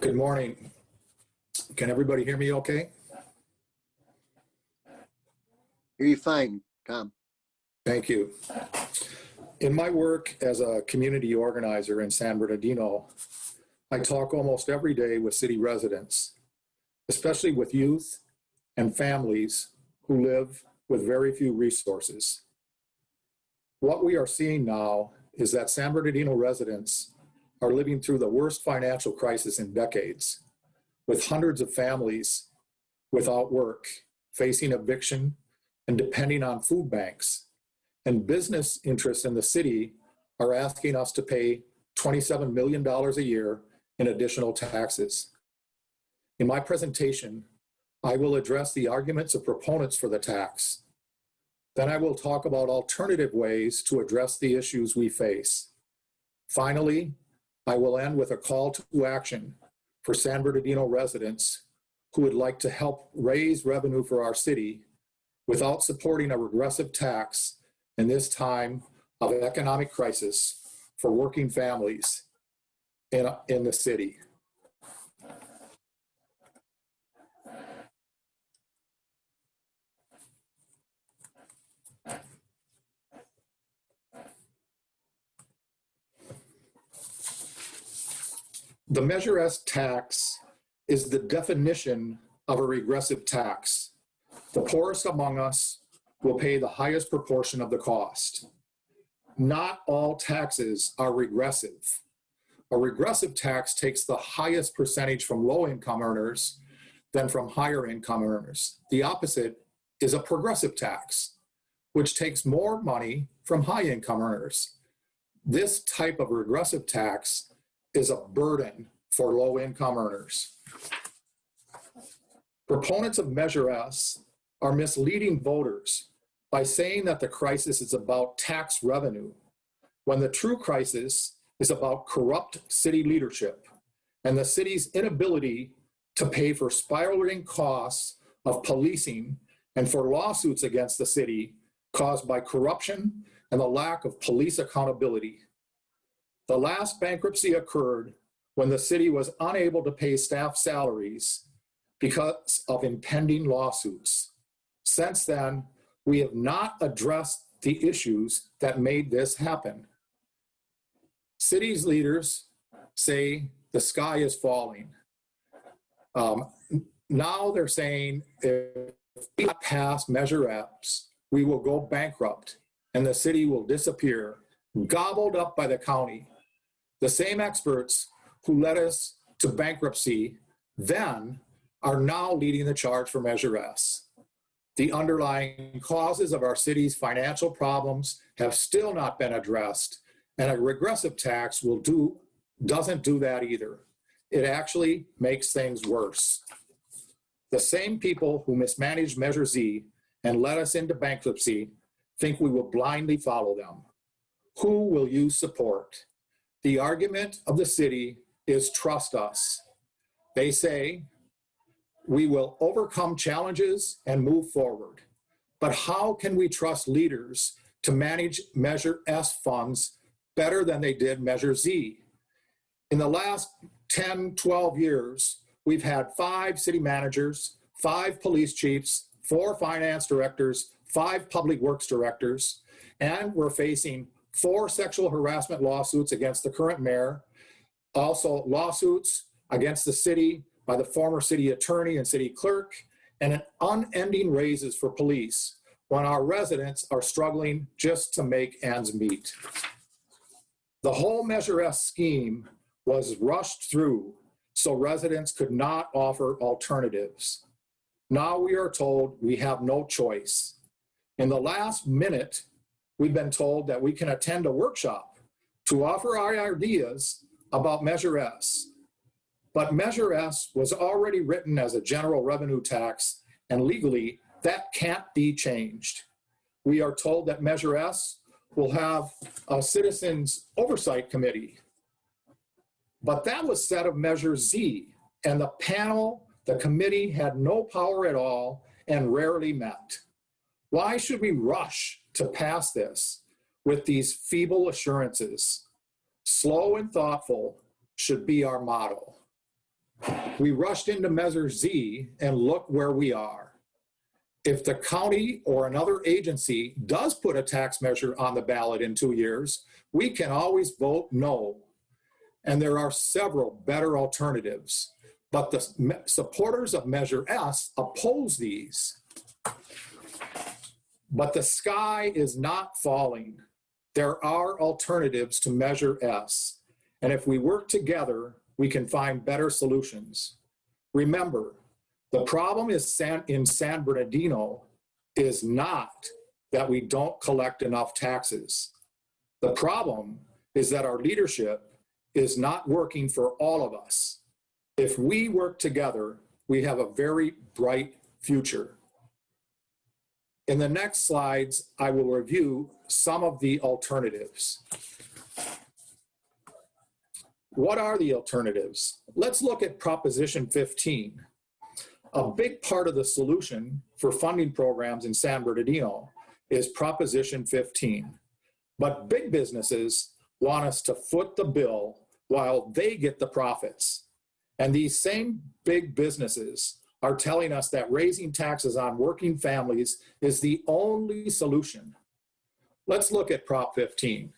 Good morning. Can everybody hear me okay? Hear you fine, Tom. Thank you. In my work as a community organizer in San Bernardino, I talk almost every day with city residents, especially with youth and families who live with very few resources. What we are seeing now is that San Bernardino residents are living through the worst financial crisis in decades, with hundreds of families without work, facing eviction, and depending on food banks. And business interests in the city are asking us to pay $27 million a year in additional taxes. In my presentation, I will address the arguments of proponents for the tax. Then I will talk about alternative ways to address the issues we face. Finally, I will end with a call to action for San Bernardino residents who would like to help raise revenue for our city without supporting a regressive tax in this time of economic crisis for working families in the city. The Measure S tax is the definition of a regressive tax. The poorest among us will pay the highest proportion of the cost. Not all taxes are regressive. A regressive tax takes the highest percentage from low-income earners than from higher-income earners. The opposite is a progressive tax, which takes more money from high-income earners. This type of regressive tax is a burden for low-income earners. Proponents of Measure S are misleading voters by saying that the crisis is about tax revenue, when the true crisis is about corrupt city leadership and the city's inability to pay for spiraling costs of policing and for lawsuits against the city caused by corruption and the lack of police accountability. The last bankruptcy occurred when the city was unable to pay staff salaries because of impending lawsuits. Since then, we have not addressed the issues that made this happen. City's leaders say the sky is falling. Now they're saying if we pass Measure S, we will go bankrupt and the city will disappear, gobbled up by the county. The same experts who led us to bankruptcy then are now leading the charge for Measure S. The underlying causes of our city's financial problems have still not been addressed, and a regressive tax doesn't do that either. It actually makes things worse. The same people who mismanaged Measure Z and led us into bankruptcy think we will blindly follow them. Who will you support? The argument of the city is trust us. They say, We will overcome challenges and move forward. But how can we trust leaders to manage Measure S funds better than they did Measure Z? In the last 10, 12 years, we've had 5 city managers, 5 police chiefs, 4 finance directors, 5 public works directors, and we're facing 4 sexual harassment lawsuits against the current mayor, also lawsuits against the city by the former city attorney and city clerk, and an unending raises for police when our residents are struggling just to make ends meet. The whole Measure S scheme was rushed through so residents could not offer alternatives. Now we are told we have no choice. In the last minute, we've been told that we can attend a workshop to offer our ideas about Measure S. But Measure S was already written as a general revenue tax, and legally, that can't be changed. We are told that Measure S will have a citizens oversight committee. But that was said of Measure Z, and the panel, the committee had no power at all and rarely met. Why should we rush to pass this with these feeble assurances? Slow and thoughtful should be our motto. We rushed into Measure Z and look where we are. If the county or another agency does put a tax measure on the ballot in 2 years, we can always vote no. And there are several better alternatives, but the supporters of Measure S oppose these. But the sky is not falling. There are alternatives to Measure S, and if we work together, we can find better solutions. Remember, the problem is in San Bernardino is not that we don't collect enough taxes. The problem is that our leadership is not working for all of us. If we work together, we have a very bright future. In the next slides, I will review some of the alternatives. What are the alternatives? Let's look at Proposition 15. A big part of the solution for funding programs in San Bernardino is Proposition 15. But big businesses want us to foot the bill while they get the profits. And these same big businesses are telling us that raising taxes on working families is the only solution. Let's look at Prop 15.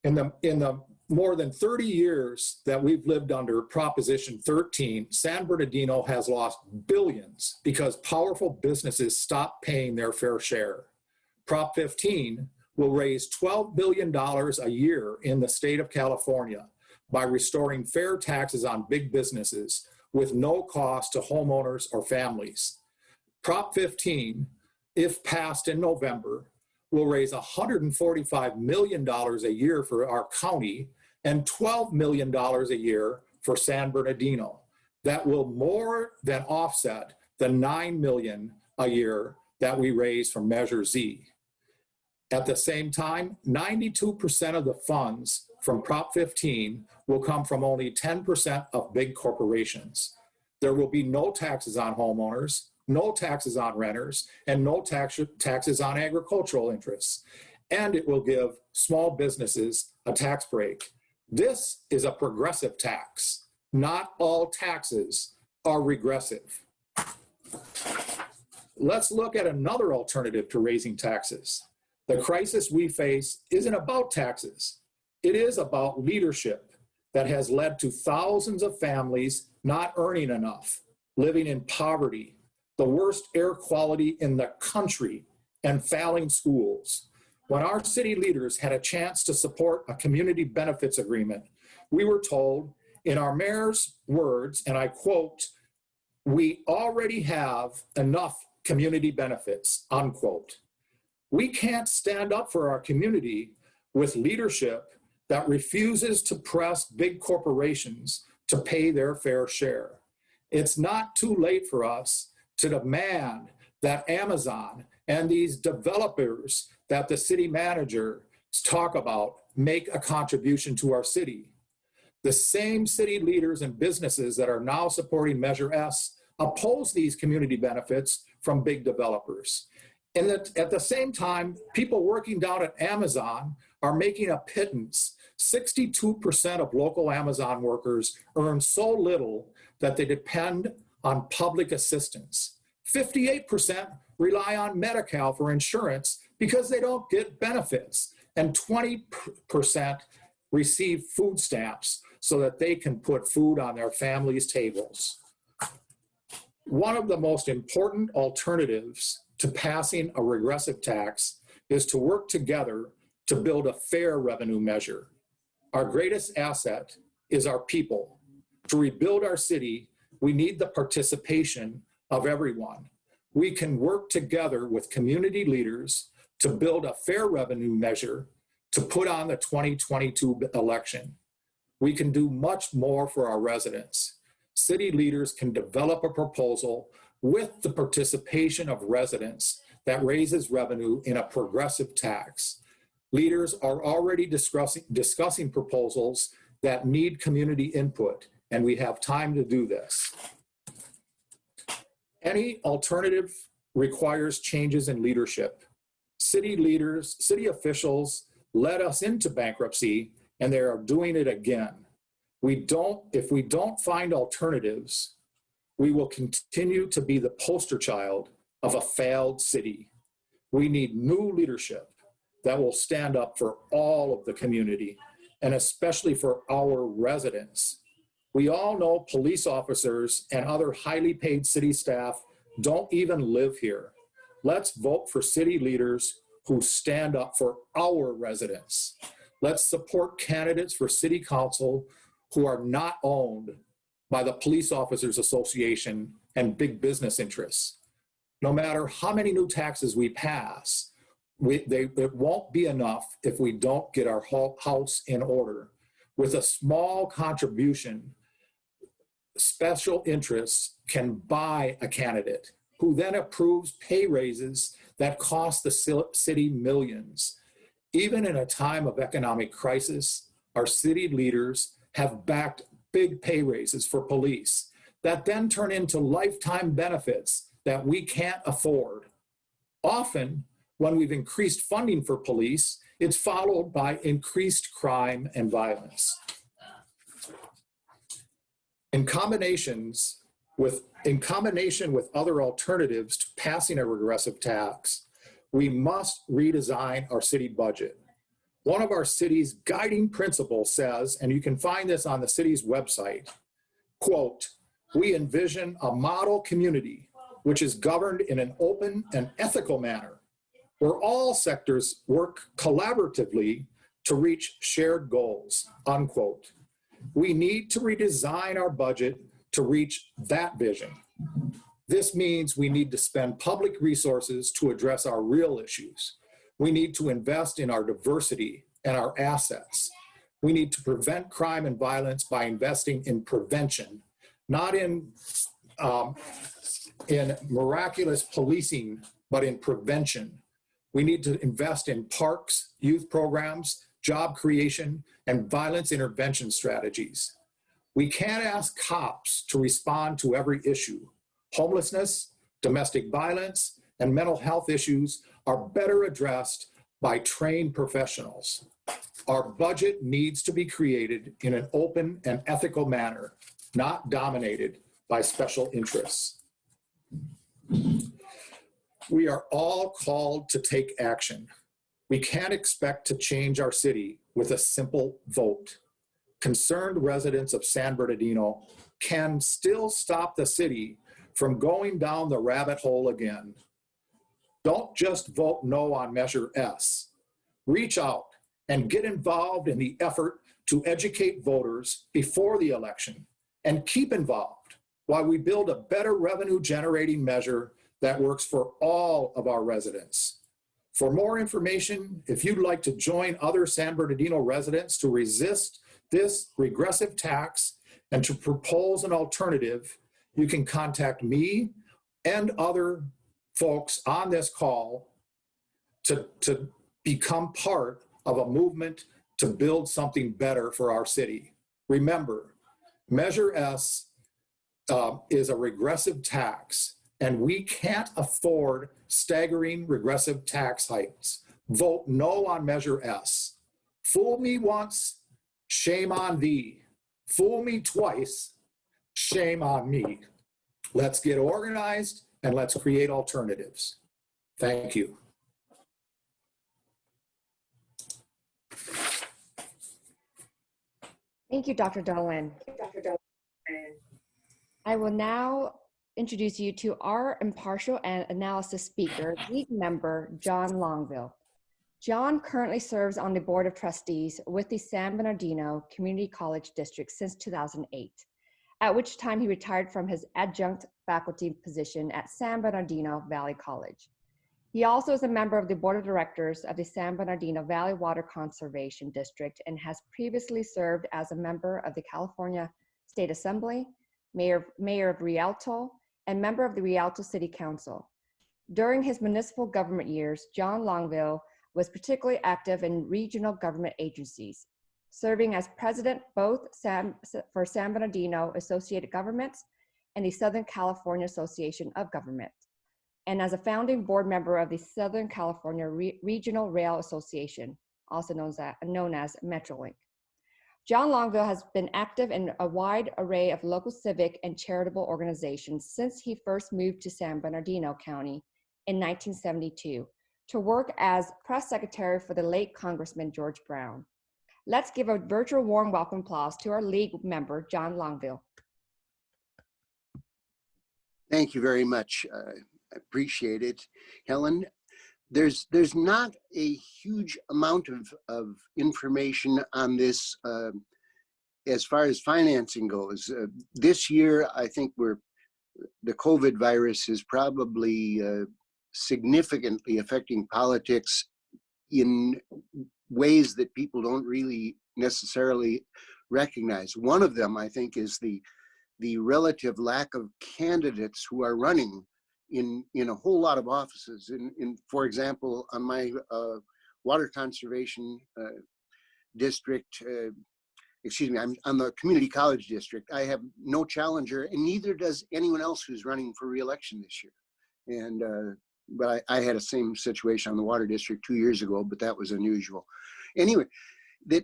In the more than 30 years that we've lived under Proposition 13, San Bernardino has lost billions because powerful businesses stopped paying their fair share. Prop 15 will raise $12 billion a year in the state of California by restoring fair taxes on big businesses with no cost to homeowners or families. Prop 15, if passed in November, will raise $145 million a year for our county and $12 million a year for San Bernardino. That will more than offset the $9 million a year that we raise from Measure Z. At the same time, 92% of the funds from Prop 15 will come from only 10% of big corporations. There will be no taxes on homeowners, no taxes on renters, and no taxes on agricultural interests. And it will give small businesses a tax break. This is a progressive tax. Not all taxes are regressive. Let's look at another alternative to raising taxes. The crisis we face isn't about taxes. It is about leadership that has led to thousands of families not earning enough, living in poverty, the worst air quality in the country, and failing schools. When our city leaders had a chance to support a community benefits agreement, we were told, in our mayor's words, and I quote, "We already have enough community benefits," unquote. We can't stand up for our community with leadership that refuses to press big corporations to pay their fair share. It's not too late for us to demand that Amazon and these developers that the city managers talk about make a contribution to our city. The same city leaders and businesses that are now supporting Measure S oppose these community benefits from big developers. And at the same time, people working down at Amazon are making a pittance. 62% of local Amazon workers earn so little that they depend on public assistance. 58% rely on Medi-Cal for insurance because they don't get benefits. And 20% receive food stamps so that they can put food on their families' tables. One of the most important alternatives to passing a regressive tax is to work together to build a fair revenue measure. Our greatest asset is our people. To rebuild our city, we need the participation of everyone. We can work together with community leaders to build a fair revenue measure to put on the 2022 election. We can do much more for our residents. City leaders can develop a proposal with the participation of residents that raises revenue in a progressive tax. Leaders are already discussing proposals that need community input, and we have time to do this. Any alternative requires changes in leadership. City leaders, city officials led us into bankruptcy, and they are doing it again. If we don't find alternatives, we will continue to be the poster child of a failed city. We need new leadership that will stand up for all of the community, and especially for our residents. We all know police officers and other highly paid city staff don't even live here. Let's vote for city leaders who stand up for our residents. Let's support candidates for city council who are not owned by the Police Officers Association and big business interests. No matter how many new taxes we pass, it won't be enough if we don't get our house in order. With a small contribution, special interests can buy a candidate who then approves pay raises that cost the city millions. Even in a time of economic crisis, our city leaders have backed big pay raises for police that then turn into lifetime benefits that we can't afford. Often, when we've increased funding for police, it's followed by increased crime and violence. In combination with other alternatives to passing a regressive tax, we must redesign our city budget. One of our city's guiding principles says, and you can find this on the city's website, quote, "We envision a model community which is governed in an open and ethical manner, where all sectors work collaboratively to reach shared goals," unquote. We need to redesign our budget to reach that vision. This means we need to spend public resources to address our real issues. We need to invest in our diversity and our assets. We need to prevent crime and violence by investing in prevention, not in miraculous policing, but in prevention. We need to invest in parks, youth programs, job creation, and violence intervention strategies. We can't ask cops to respond to every issue. Homelessness, domestic violence, and mental health issues are better addressed by trained professionals. Our budget needs to be created in an open and ethical manner, not dominated by special interests. We are all called to take action. We can't expect to change our city with a simple vote. Concerned residents of San Bernardino can still stop the city from going down the rabbit hole again. Don't just vote no on Measure S. Reach out and get involved in the effort to educate voters before the election, and keep involved while we build a better revenue generating measure that works for all of our residents. For more information, if you'd like to join other San Bernardino residents to resist this regressive tax and to propose an alternative, you can contact me and other folks on this call to become part of a movement to build something better for our city. Remember, Measure S is a regressive tax, and we can't afford staggering regressive tax hikes. Vote no on Measure S. Fool me once, shame on thee. Fool me twice, shame on me. Let's get organized and let's create alternatives. Thank you. Thank you, Dr. Dolan. I will now introduce you to our impartial and analysis speaker, League member John Longville. John currently serves on the Board of Trustees with the San Bernardino Community College District since 2008, at which time he retired from his adjunct faculty position at San Bernardino Valley College. He also is a member of the Board of Directors of the San Bernardino Valley Water Conservation District and has previously served as a member of the California State Assembly, mayor of Rialto, and member of the Rialto City Council. During his municipal government years, John Longville was particularly active in regional government agencies, serving as president both for San Bernardino Associated Governments and the Southern California Association of Government, and as a founding board member of the Southern California Regional Rail Association, also known as Metrolink. John Longville has been active in a wide array of local civic and charitable organizations since he first moved to San Bernardino County in 1972 to work as press secretary for the late Congressman George Brown. Let's give a virtual warm welcome applause to our League member, John Longville. Thank you very much. I appreciate it. Helen, there's not a huge amount of information on this as far as financing goes. This year, I think the COVID virus is probably significantly affecting politics in ways that people don't really necessarily recognize. One of them, I think, is the relative lack of candidates who are running in a whole lot of offices. For example, on my water conservation district, I'm on the community college district, I have no challenger, and neither does anyone else who's running for re-election this year. And but I had a same situation on the water district 2 years ago, but that was unusual. Anyway,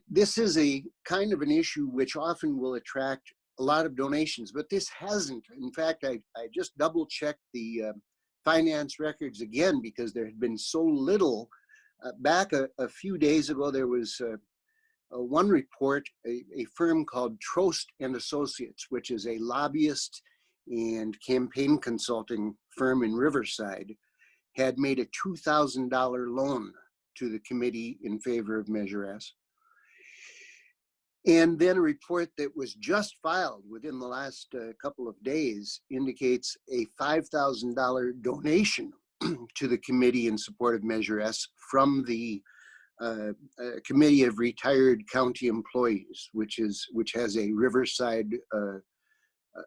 this is a kind of an issue which often will attract a lot of donations, but this hasn't. In fact, I just double checked the finance records again because there had been so little. Back a few days ago, there was one report, a firm called Trost and Associates, which is a lobbyist and campaign consulting firm in Riverside, had made a $2,000 loan to the committee in favor of Measure S. And then a report that was just filed within the last couple of days indicates a $5,000 donation to the committee in support of Measure S from the Committee of Retired County Employees, which has a Riverside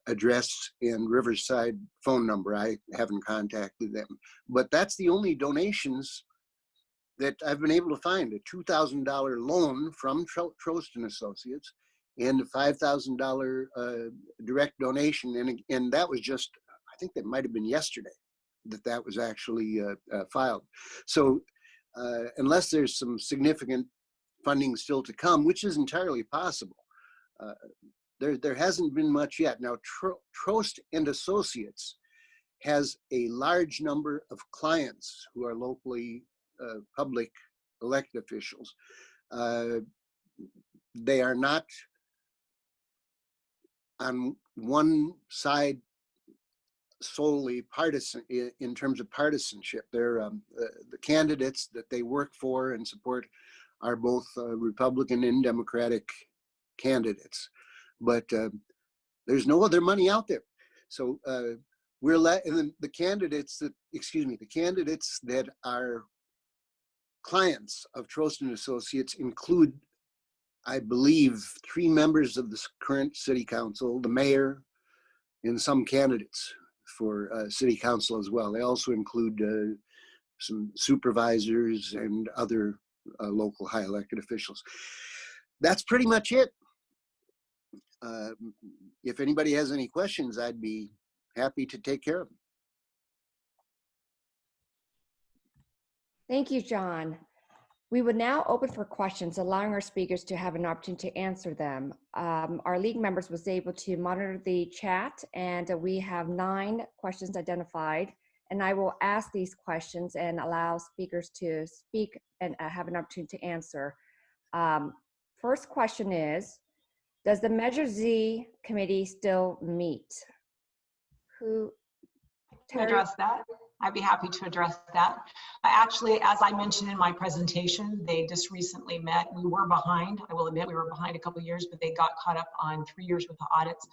address and Riverside phone number. I haven't contacted them, but that's the only donations that I've been able to find. A $2,000 loan from Trost and Associates and a $5,000 direct donation. And that was just, I think that might've been yesterday that was actually filed. So unless there's some significant funding still to come, which is entirely possible, there hasn't been much yet. Now, Trost and Associates has a large number of clients who are locally public elected officials. They are not on one side solely partisan in terms of partisanship. They're the candidates that they work for and support are both Republican and Democratic candidates, but there's no other money out there. So and then the candidates that are clients of Trost and Associates include, I believe, 3 members of the current city council, the mayor, and some candidates for city council as well. They also include some supervisors and other local high elected officials. That's pretty much it. if anybody has any questions, I'd be happy to take care of them. Thank you, John. We would now open for questions, allowing our speakers to have an opportunity to answer them. Our league members was able to monitor the chat, and we have 9 questions identified. And I will ask these questions and allow speakers to speak and have an opportunity to answer. First question is, does the Measure Z committee still meet? Who? To address that, I'd be happy to address that. Actually, as I mentioned in my presentation, they just recently met. We were behind. I will admit we were behind a couple of years, but they got caught up on 3 years with the audits.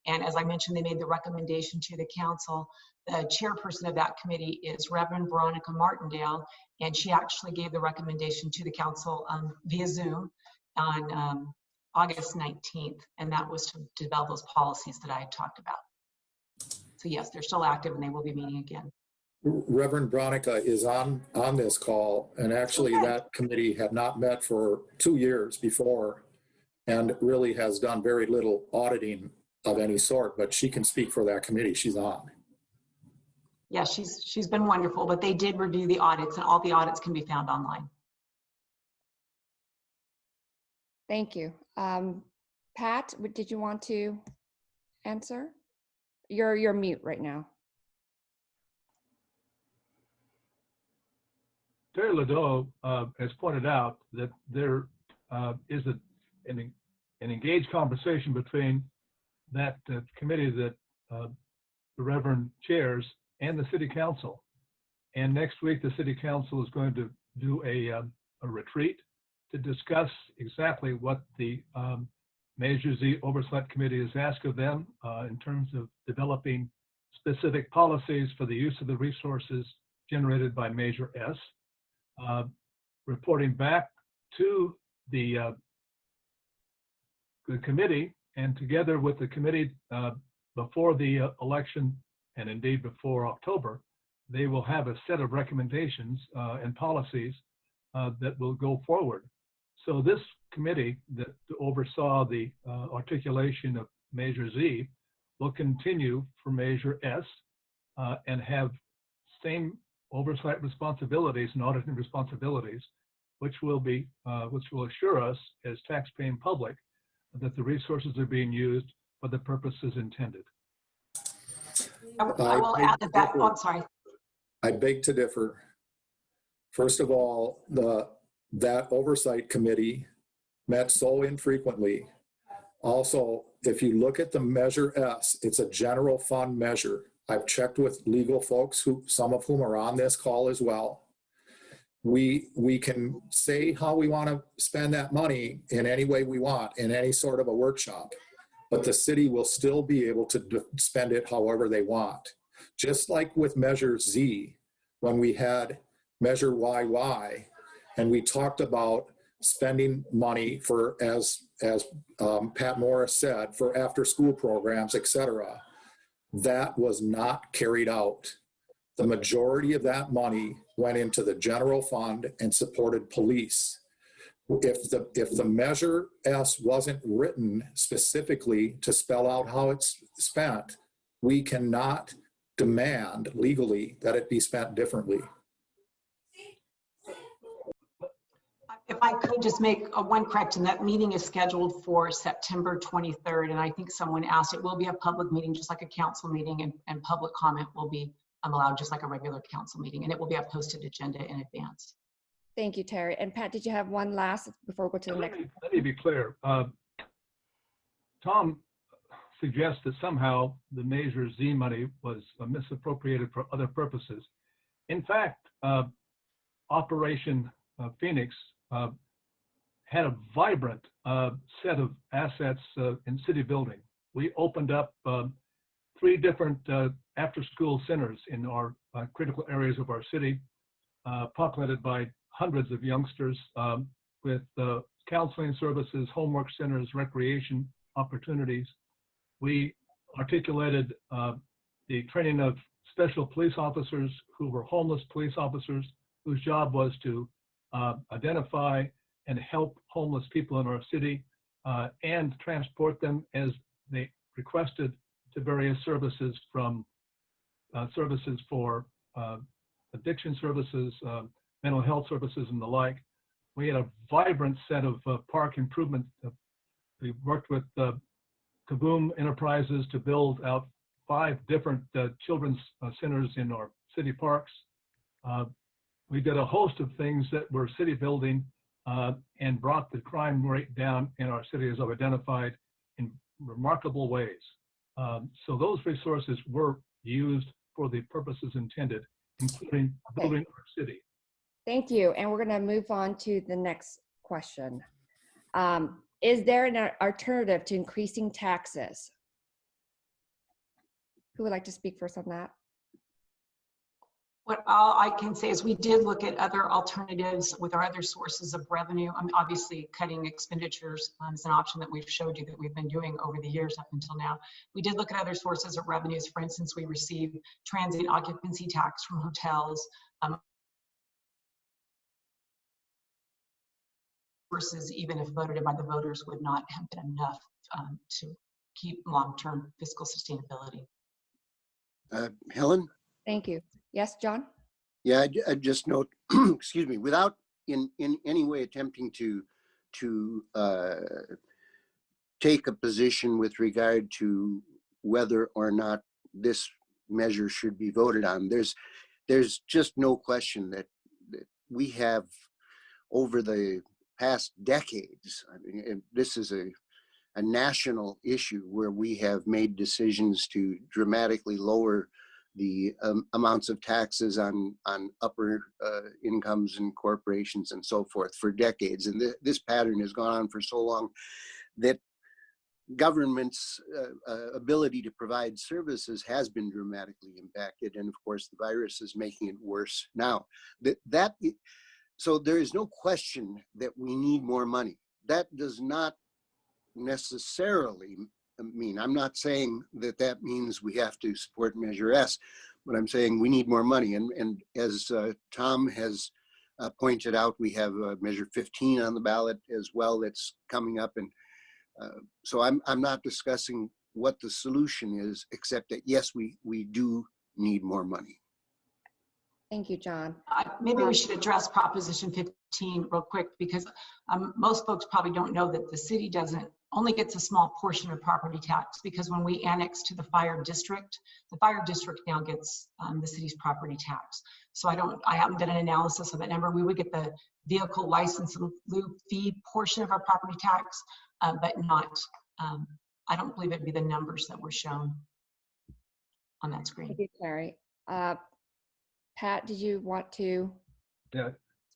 And as I mentioned, they made the recommendation to the council. The chairperson of that committee is Reverend Veronica Martindale, and she actually gave the recommendation to the council via Zoom on August 19th, and that was to develop those policies that I had talked about. So yes, they're still active and they will be meeting again. Reverend Veronica is on this call, and actually that committee had not met for 2 years before and really has done very little auditing of any sort, but she can speak for that committee. She's on. Yeah, she's been wonderful, but they did review the audits and all the audits can be found online. Thank you. Pat, did you want to answer? You're mute right now. Terry Ladeau has pointed out that there is an engaged conversation between that committee that the Reverend chairs and the City Council. And next week, the City Council is going to do a retreat to discuss exactly what the Measure Z Oversight Committee has asked of them in terms of developing specific policies for the use of the resources generated by Measure S, reporting back to the committee, and together with the committee before the election and indeed before October, they will have a set of recommendations and policies that will go forward. So this committee that oversaw the articulation of Measure Z will continue for Measure S and have same oversight responsibilities and auditing responsibilities, which will assure us as taxpaying public that the resources are being used for the purposes intended. I will add that. Oh, I'm sorry. I beg to differ. First of all, that oversight committee met so infrequently. Also, if you look at the Measure S, it's a general fund measure. I've checked with legal folks, some of whom are on this call as well. We can say how we want to spend that money in any way we want in any sort of a workshop, but the city will still be able to spend it however they want. Just like with Measure Z, when we had Measure YY, and we talked about spending money for, as Pat Morris said, for after-school programs, etc. That was not carried out. The majority of that money went into the general fund and supported police. If the Measure S wasn't written specifically to spell out how it's spent, we cannot demand legally that it be spent differently. If I could just make one correction, that meeting is scheduled for September 23rd, and I think someone asked, it will be a public meeting, just like a council meeting, and public comment will be allowed just like a regular council meeting, and it will be a posted agenda in advance. Thank you, Terry. And Pat, did you have one last before we go to the next? Let me be clear. Tom suggests that somehow the Measure Z money was misappropriated for other purposes. In fact, Operation Phoenix had a vibrant set of assets in city building. We opened up 3 different after-school centers in our critical areas of our city, populated by hundreds of youngsters with counseling services, homework centers, recreation opportunities. We articulated the training of special police officers who were homeless police officers, whose job was to identify and help homeless people in our city and transport them as they requested to various services, from services for addiction services, mental health services, and the like. We had a vibrant set of park improvements. We worked with Kaboom Enterprises to build out 5 different children's centers in our city parks. We did a host of things that were city building and brought the crime rate down in our city, as I've identified, in remarkable ways. So those resources were used for the purposes intended, including building our city. Thank you. And we're going to move on to the next question. Is there an alternative to increasing taxes? Who would like to speak first on that? What all I can say is we did look at other alternatives with our other sources of revenue. Obviously, cutting expenditures is an option that we've showed you that we've been doing over the years up until now. We did look at other sources of revenues. For instance, we receive transient occupancy tax from hotels, versus even if voted by the voters would not have been enough to keep long-term fiscal sustainability. Helen? Thank you. Yes, John? Yeah, I just note, excuse me, without in any way attempting to take a position with regard to whether or not this measure should be voted on, there's just no question that we have, over the past decades, I mean, this is a national issue where we have made decisions to dramatically lower the amounts of taxes on upper incomes and corporations and so forth for decades. And this pattern has gone on for so long that government's ability to provide services has been dramatically impacted. And of course, the virus is making it worse now. So there is no question that we need more money. That does not necessarily mean, I'm not saying that means we have to support Measure S, but I'm saying we need more money. And as Tom has pointed out, we have Measure 15 on the ballot as well that's coming up. And so I'm not discussing what the solution is, except that yes, we do need more money. Thank you, John. Maybe we should address Proposition 15 real quick, because most folks probably don't know that the city only gets a small portion of property tax, because when we annex to the fire district now gets the city's property tax. So I haven't done an analysis of that number. We would get the vehicle license and lieu fee portion of our property tax, but not, I don't believe it'd be the numbers that were shown on that screen. Thank you, Carrie. Pat, did you want to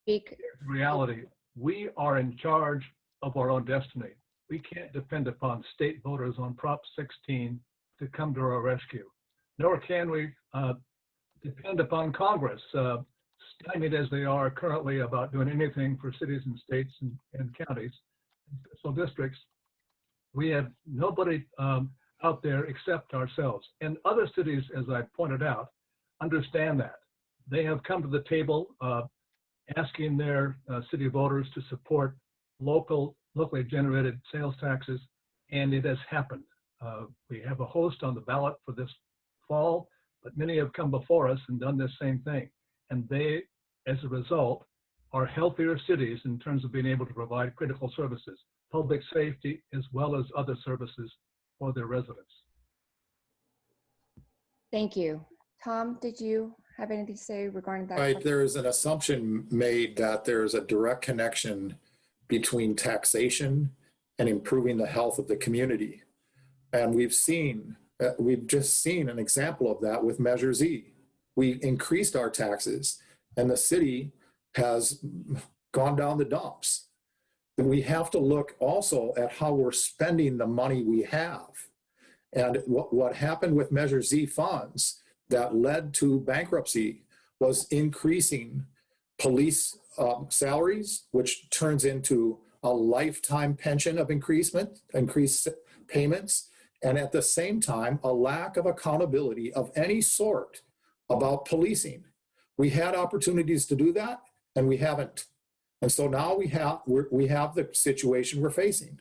speak? Reality, we are in charge of our own destiny. We can't depend upon state voters on Prop 16 to come to our rescue, nor can we depend upon Congress, stymied as they are currently about doing anything for cities and states and counties and special districts. We have nobody out there except ourselves. And other cities, as I pointed out, understand that. They have come to the table asking their city voters to support locally generated sales taxes, and it has happened. We have a host on the ballot for this fall, but many have come before us and done this same thing. And they, as a result, are healthier cities in terms of being able to provide critical services, public safety, as well as other services for their residents. Thank you. Tom, did you have anything to say regarding that? Right, there is an assumption made that there's a direct connection between taxation and improving the health of the community. And we've just seen an example of that with Measure Z. We increased our taxes and the city has gone down the dumps. And we have to look also at how we're spending the money we have. And what happened with Measure Z funds that led to bankruptcy was increasing police salaries, which turns into a lifetime pension of increased payments, and at the same time, a lack of accountability of any sort about policing. We had opportunities to do that, and we haven't. And so now we have the situation we're facing.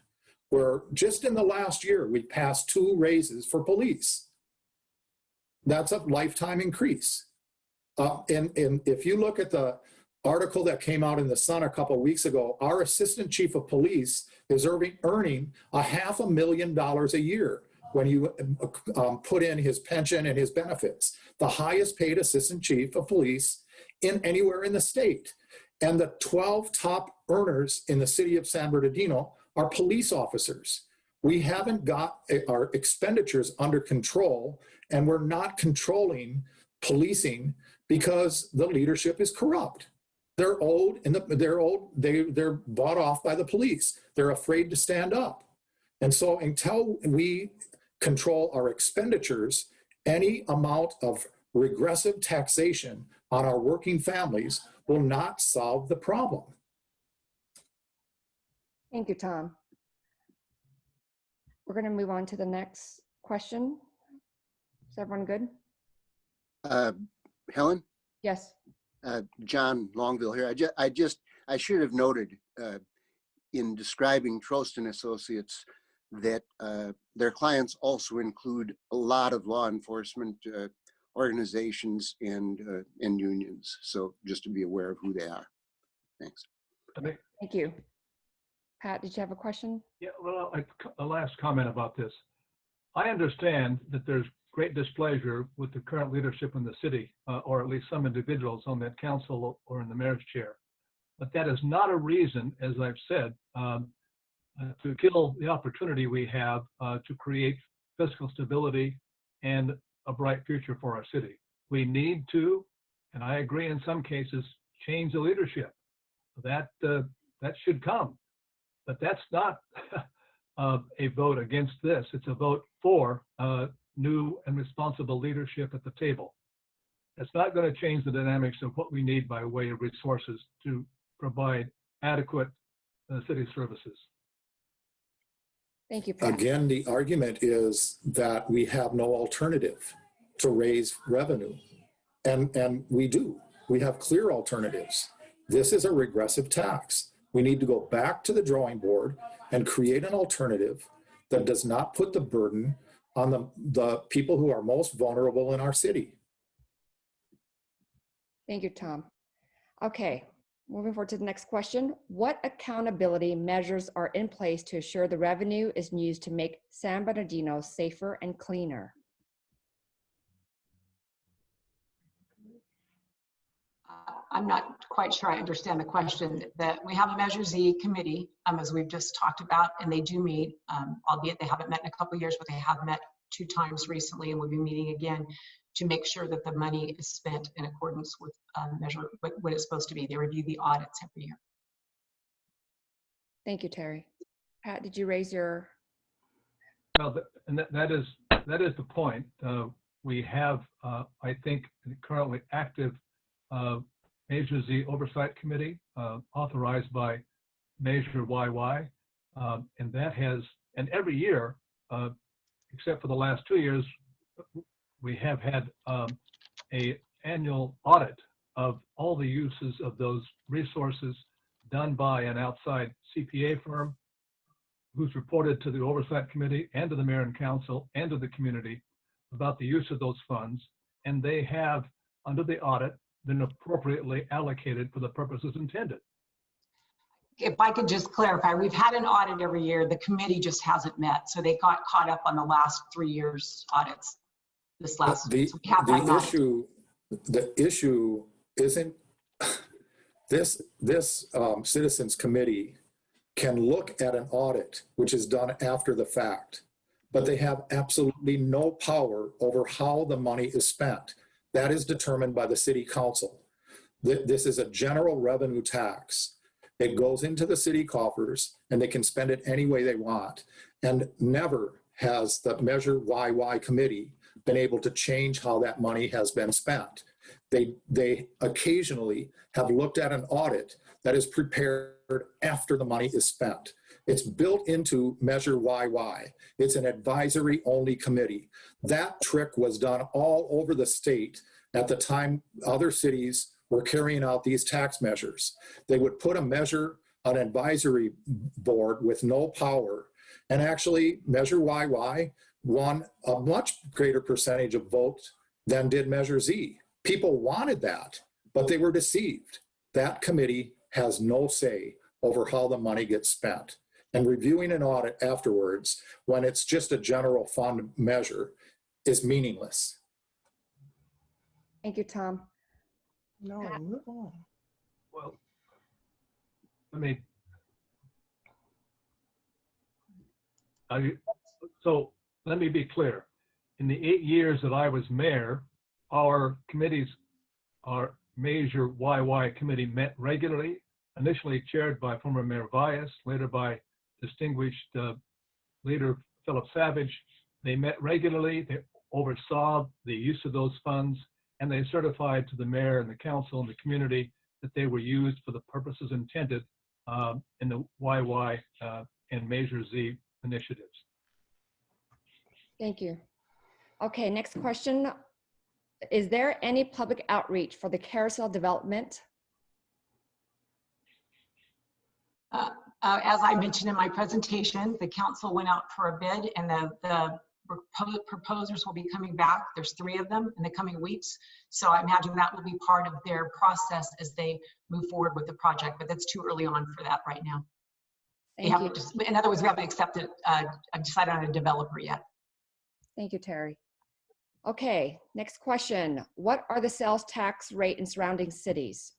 where just in the last year, we passed 2 raises for police. That's a lifetime increase. And if you look at the article that came out in the Sun a couple of weeks ago, our assistant chief of police is earning $500,000 a year when you put in his pension and his benefits. The highest paid assistant chief of police in anywhere in the state. And the 12 top earners in the city of San Bernardino are police officers. We haven't got our expenditures under control, and we're not controlling policing because the leadership is corrupt. They're old, and they're bought off by the police. They're afraid to stand up. And so until we control our expenditures, any amount of regressive taxation on our working families will not solve the problem. Thank you, Tom. We're going to move on to the next question. Is everyone good? Helen? Yes. John Longville here. I should have noted in describing Trost and Associates that their clients also include a lot of law enforcement organizations and unions. So just to be aware of who they are. Thanks. Thank you. Pat, did you have a question? Yeah, well, a last comment about this. I understand that there's great displeasure with the current leadership in the city, or at least some individuals on that council or in the mayor's chair. But that is not a reason, as I've said, to kill the opportunity we have to create fiscal stability and a bright future for our city. We need to, and I agree in some cases, change the leadership. That should come. But that's not a vote against this. It's a vote for new and responsible leadership at the table. It's not going to change the dynamics of what we need by way of resources to provide adequate city services. Thank you, Pat. Again, the argument is that we have no alternative to raise revenue. And we do. We have clear alternatives. This is a regressive tax. We need to go back to the drawing board and create an alternative that does not put the burden on the people who are most vulnerable in our city. Thank you, Tom. Okay, moving forward to the next question. What accountability measures are in place to assure the revenue is used to make San Bernardino safer and cleaner? I'm not quite sure I understand the question. That we have a Measure Z committee, as we've just talked about, and they do meet, albeit they haven't met in a couple of years, but they have met 2 times recently, and we'll be meeting again to make sure that the money is spent in accordance with what it's supposed to be. They review the audits every year. Thank you, Terry. Pat, did you raise your? Well, and that is the point. We have, I think, currently active Measure Z Oversight Committee authorized by Measure YY, and that has, and every year, except for the last 2 years, we have had a annual audit of all the uses of those resources done by an outside CPA firm who's reported to the Oversight Committee and to the Mayor and Council and to the community about the use of those funds, and they have, under the audit, been appropriately allocated for the purposes intended. If I could just clarify, we've had an audit every year. The committee just hasn't met, so they got caught up on the last 3 years audits. This last the issue isn't this citizens committee can look at an audit which is done after the fact, but they have absolutely no power over how the money is spent. That is determined by the city council. This is a general revenue tax. It goes into the city coffers and they can spend it any way they want. And never has the Measure YY committee been able to change how that money has been spent. They occasionally have looked at an audit that is prepared after the money is spent. It's built into Measure YY. It's an advisory only committee. That trick was done all over the state at the time other cities were carrying out these tax measures. They would put an advisory board with no power, And actually, Measure YY won a much greater percentage of votes than did Measure Z. People wanted that, but they were deceived. That committee has no say over how the money gets spent. And reviewing an audit afterwards, when it's just a general fund measure, is meaningless. Thank you, Tom. No, Pat? move on. Well, let me. So let me be clear. In the 8 years that I was mayor, our committees, our Measure YY committee met regularly, initially chaired by former Mayor Vyas, later by distinguished leader Philip Savage. They met regularly, they oversaw the use of those funds, and they certified to the mayor and the council and the community that they were used for the purposes intended in the YY and Measure Z initiatives. Thank you. Okay, next question. Is there any public outreach for the Carousel development? As I mentioned in my presentation, the council went out for a bid, and the proposers will be coming back. There's 3 of them in the coming weeks. So I imagine that will be part of their process as they move forward with the project, but that's too early on for that right now. Thank you. In other words, we haven't accepted, decided on a developer yet. Thank you, Terry. Okay, next question. What are the sales tax rate in surrounding cities?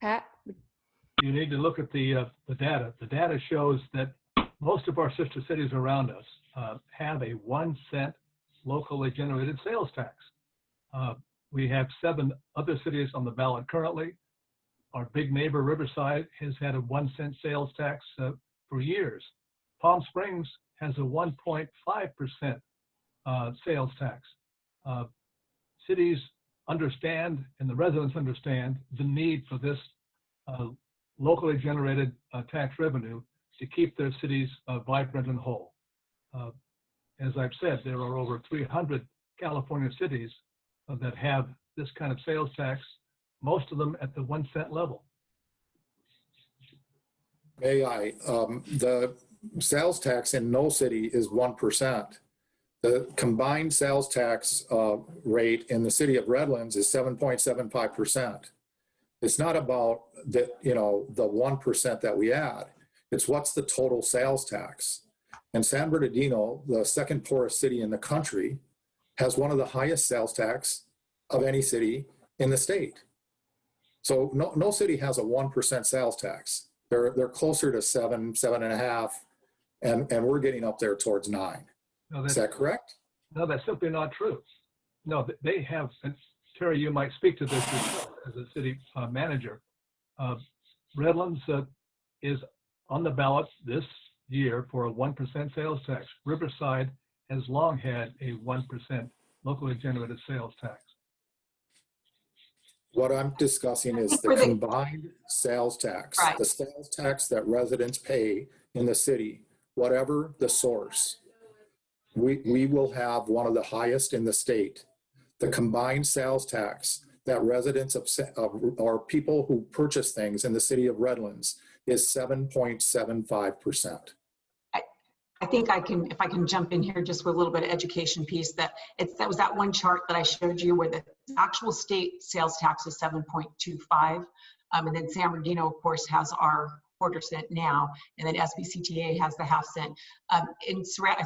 Pat? You need to look at the data. The data shows that most of our sister cities around us have a 1 cent locally generated sales tax. We have 7 other cities on the ballot currently. Our big neighbor Riverside has had a 1 cent sales tax for years. Palm Springs has a 1.5% sales tax. Cities understand, and the residents understand, the need for this locally generated tax revenue to keep their cities vibrant and whole. As I've said, there are over 300 California cities that have this kind of sales tax, most of them at the 1 cent level. May I? The sales tax in no city is 1%. The combined sales tax rate in the city of Redlands is 7.75%. It's not about the 1% that we add. It's what's the total sales tax. And San Bernardino, the second poorest city in the country, has one of the highest sales tax of any city in the state. So no city has a 1% sales tax. They're closer to 7.5, and we're getting up there towards 9. No, is that correct? No, that's simply not true. No, they have, and Terry, you might speak to this as a city manager. Redlands is on the ballot this year for a 1% sales tax. Riverside has long had a 1% locally generated sales tax. What I'm discussing is the combined sales tax, Right. the sales tax that residents pay in the city, whatever the source. We will have one of the highest in the state. The combined sales tax that residents or people who purchase things in the city of Redlands is 7.75%. I think if I can jump in here just with a little bit of education piece, that was that one chart that I showed you where the actual state sales tax is 7.25. And then San Bernardino, of course, has our $0.25 now, and then SBCTA has the ½ cent. I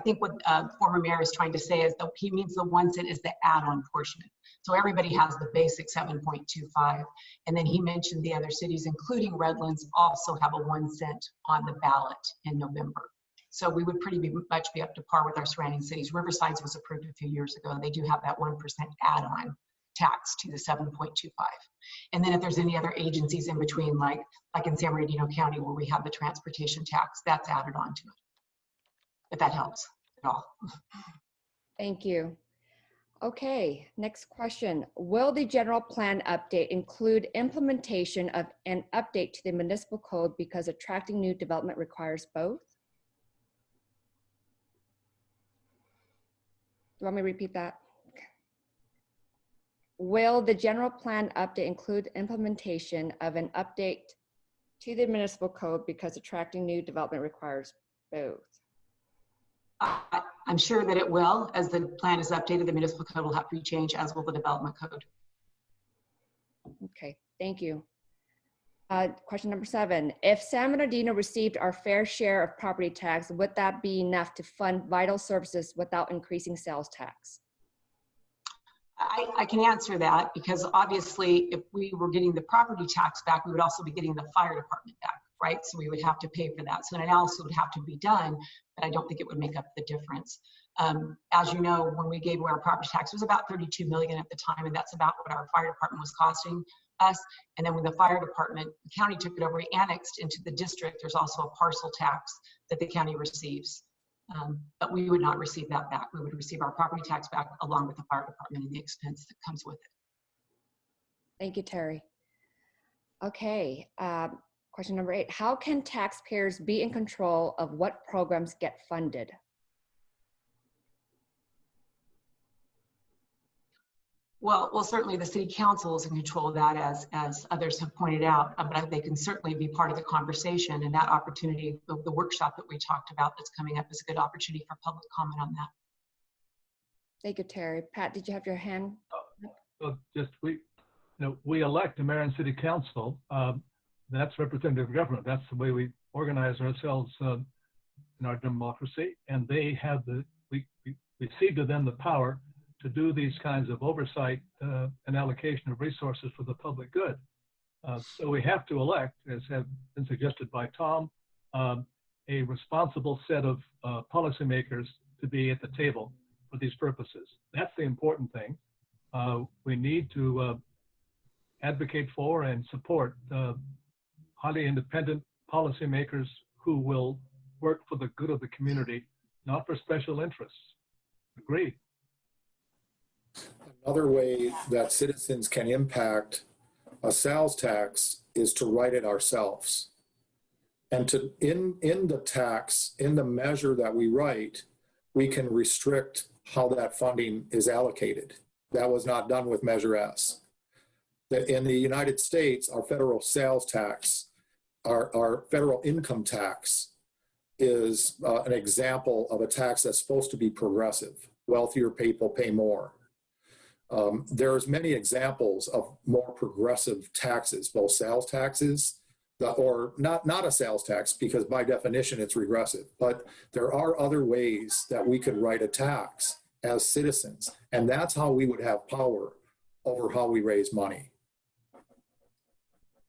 think what former mayor is trying to say is that he means the 1 cent is the add-on portion. So everybody has the basic 7.25. And then he mentioned the other cities, including Redlands, also have a 1 cent on the ballot in November. So we would pretty much be up to par with our surrounding cities. Riverside's was approved a few years ago, and they do have that 1% add-on tax to the 7.25. And then if there's any other agencies in between, like in San Bernardino County where we have the transportation tax, that's added on to it, if that helps at all. Thank you. Okay, next question. Will the general plan update include implementation of an update to the municipal code because attracting new development requires both? Do you want me to repeat that? Will the general plan update include implementation of an update to the municipal code because attracting new development requires both? I'm sure that it will. As the plan is updated, the municipal code will have to be changed, as will the development code. Okay, thank you. Question number 7, if San Bernardino received our fair share of property tax, would that be enough to fund vital services without increasing sales tax? I can answer that, because obviously if we were getting the property tax back, we would also be getting the fire department back, right? So we would have to pay for that. So an analysis would have to be done, but I don't think it would make up the difference. As you know, when we gave away our property tax, it was about 32 million at the time, and that's about what our fire department was costing us. And then when the fire department, the county took it over, annexed into the district, there's also a parcel tax that the county receives. But we would not receive that back. We would receive our property tax back along with the fire department and the expense that comes with it. Thank you, Terry. Okay, question number 8, how can taxpayers be in control of what programs get funded? Well, certainly the city council is in control of that, as others have pointed out, but they can certainly be part of the conversation, and that opportunity, the workshop that we talked about that's coming up, is a good opportunity for public comment on that. Thank you, Terry. Pat, did you have your hand? Well, we elect a mayor and city council. That's representative government. That's the way we organize ourselves in our democracy, and they have we cede to them the power to do these kinds of oversight and allocation of resources for the public good. So we have to elect, as have been suggested by Tom, a responsible set of policymakers to be at the table for these purposes. That's the important thing. We need to advocate for and support highly independent policymakers who will work for the good of the community, not for special interests. Agreed. Another way that citizens can impact a sales tax is to write it ourselves. And in the tax, in the measure that we write, we can restrict how that funding is allocated. That was not done with Measure S. In the United States, our federal sales tax, our federal income tax is an example of a tax that's supposed to be progressive. Wealthier people pay more. There's many examples of more progressive taxes, both sales taxes, or not a sales tax, because by definition it's regressive, but there are other ways that we could write a tax as citizens, and that's how we would have power over how we raise money.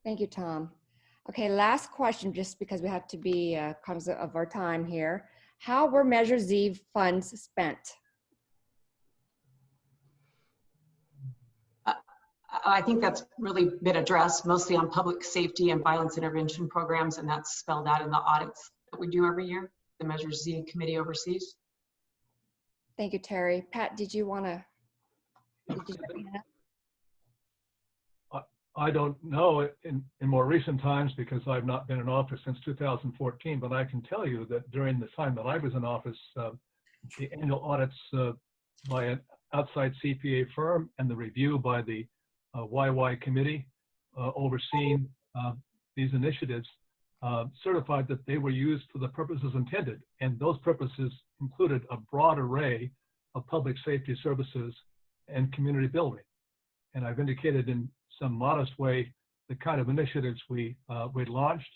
Thank you, Tom. Okay, last question, just because we have to be cognizant of our time here. How were Measure Z funds spent? I think that's really been addressed mostly on public safety and violence intervention programs, and that's spelled out in the audits that we do every year, the Measure Z committee oversees. Thank you, Terry. Pat, did you want to? I don't know in more recent times, because I've not been in office since 2014, but I can tell you that during the time that I was in office, the annual audits by an outside CPA firm and the review by the YY committee overseeing these initiatives certified that they were used for the purposes intended. And those purposes included a broad array of public safety services and community building. And I've indicated in some modest way the kind of initiatives we launched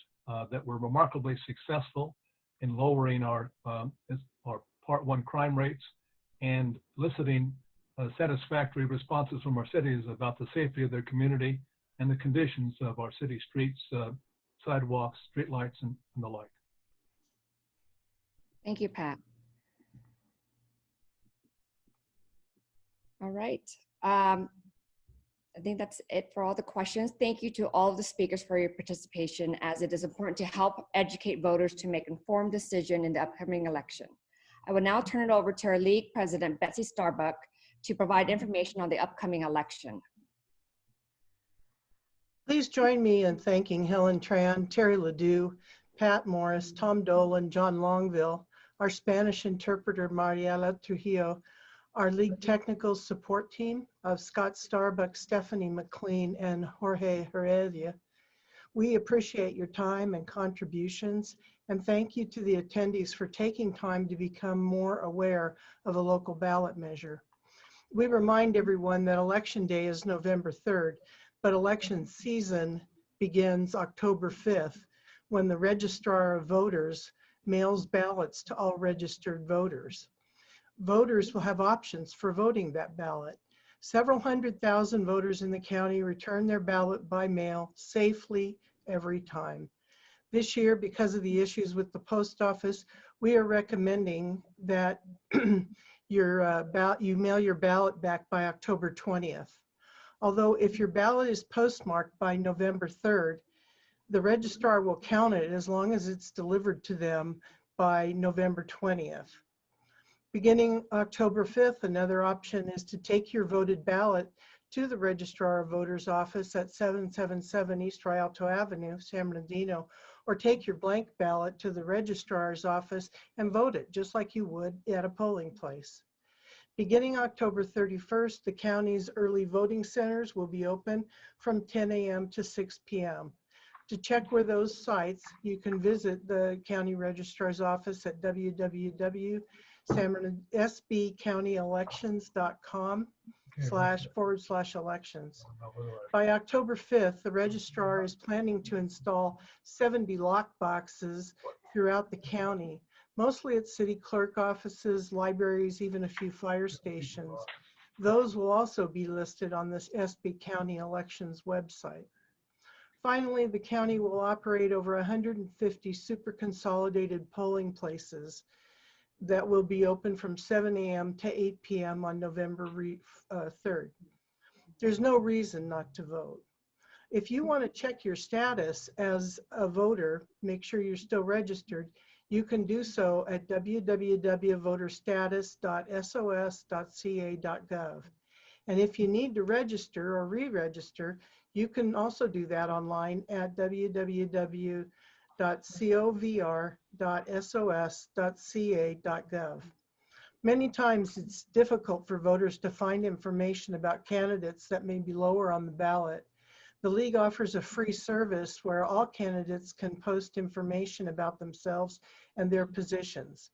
that were remarkably successful in lowering our Part 1 crime rates and eliciting satisfactory responses from our cities about the safety of their community and the conditions of our city streets, sidewalks, streetlights, and the like. Thank you, Pat. All right. I think that's it for all the questions. Thank you to all of the speakers for your participation, as it is important to help educate voters to make informed decisions in the upcoming election. I will now turn it over to our League President, Betsy Starbuck, to provide information on the upcoming election. Please join me in thanking Helen Tran, Terry Ledoux, Pat Morris, Tom Dolan, John Longville, our Spanish interpreter, Mariela Trujillo, our League Technical Support Team of Scott Starbuck, Stephanie McLean, and Jorge Heredia. We appreciate your time and contributions, and thank you to the attendees for taking time to become more aware of a local ballot measure. We remind everyone that Election Day is November 3rd, but election season begins October 5th, when the Registrar of Voters mails ballots to all registered voters. Voters will have options for voting that ballot. Several 100,000 voters in the county return their ballot by mail safely every time. This year, because of the issues with the post office, we are recommending that you mail your ballot back by October 20th. Although if your ballot is postmarked by November 3rd, the registrar will count it as long as it's delivered to them by November 20th. Beginning October 5th, another option is to take your voted ballot to the Registrar of Voters office at 777 East Rialto Avenue, San Bernardino, or take your blank ballot to the Registrar's office and vote it just like you would at a polling place. Beginning October 31st, the county's early voting centers will be open from 10 a.m. to 6 p.m. To check where those sites, you can visit the County Registrar's office at www.sbcountyelections.com//elections. By October 5th, the registrar is planning to install 70 lock boxes throughout the county, mostly at city clerk offices, libraries, even a few fire stations. Those will also be listed on this SB County Elections website. Finally, the county will operate over 150 super consolidated polling places that will be open from 7 a.m. to 8 p.m. on November 3rd. There's no reason not to vote. If you want to check your status as a voter, make sure you're still registered, you can do so at www.voterstatus.sos.ca.gov. And if you need to register or re-register, you can also do that online at www.covr.sos.ca.gov. Many times it's difficult for voters to find information about candidates that may be lower on the ballot. The League offers a free service where all candidates can post information about themselves and their positions.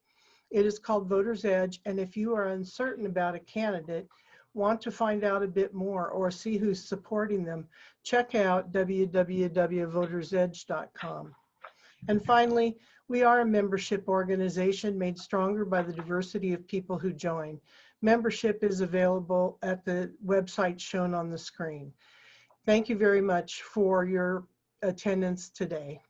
It is called Voter's Edge, and if you are uncertain about a candidate, want to find out a bit more or see who's supporting them, check out www.votersedge.com. And finally, we are a membership organization made stronger by the diversity of people who join. Membership is available at the website shown on the screen. Thank you very much for your attendance today.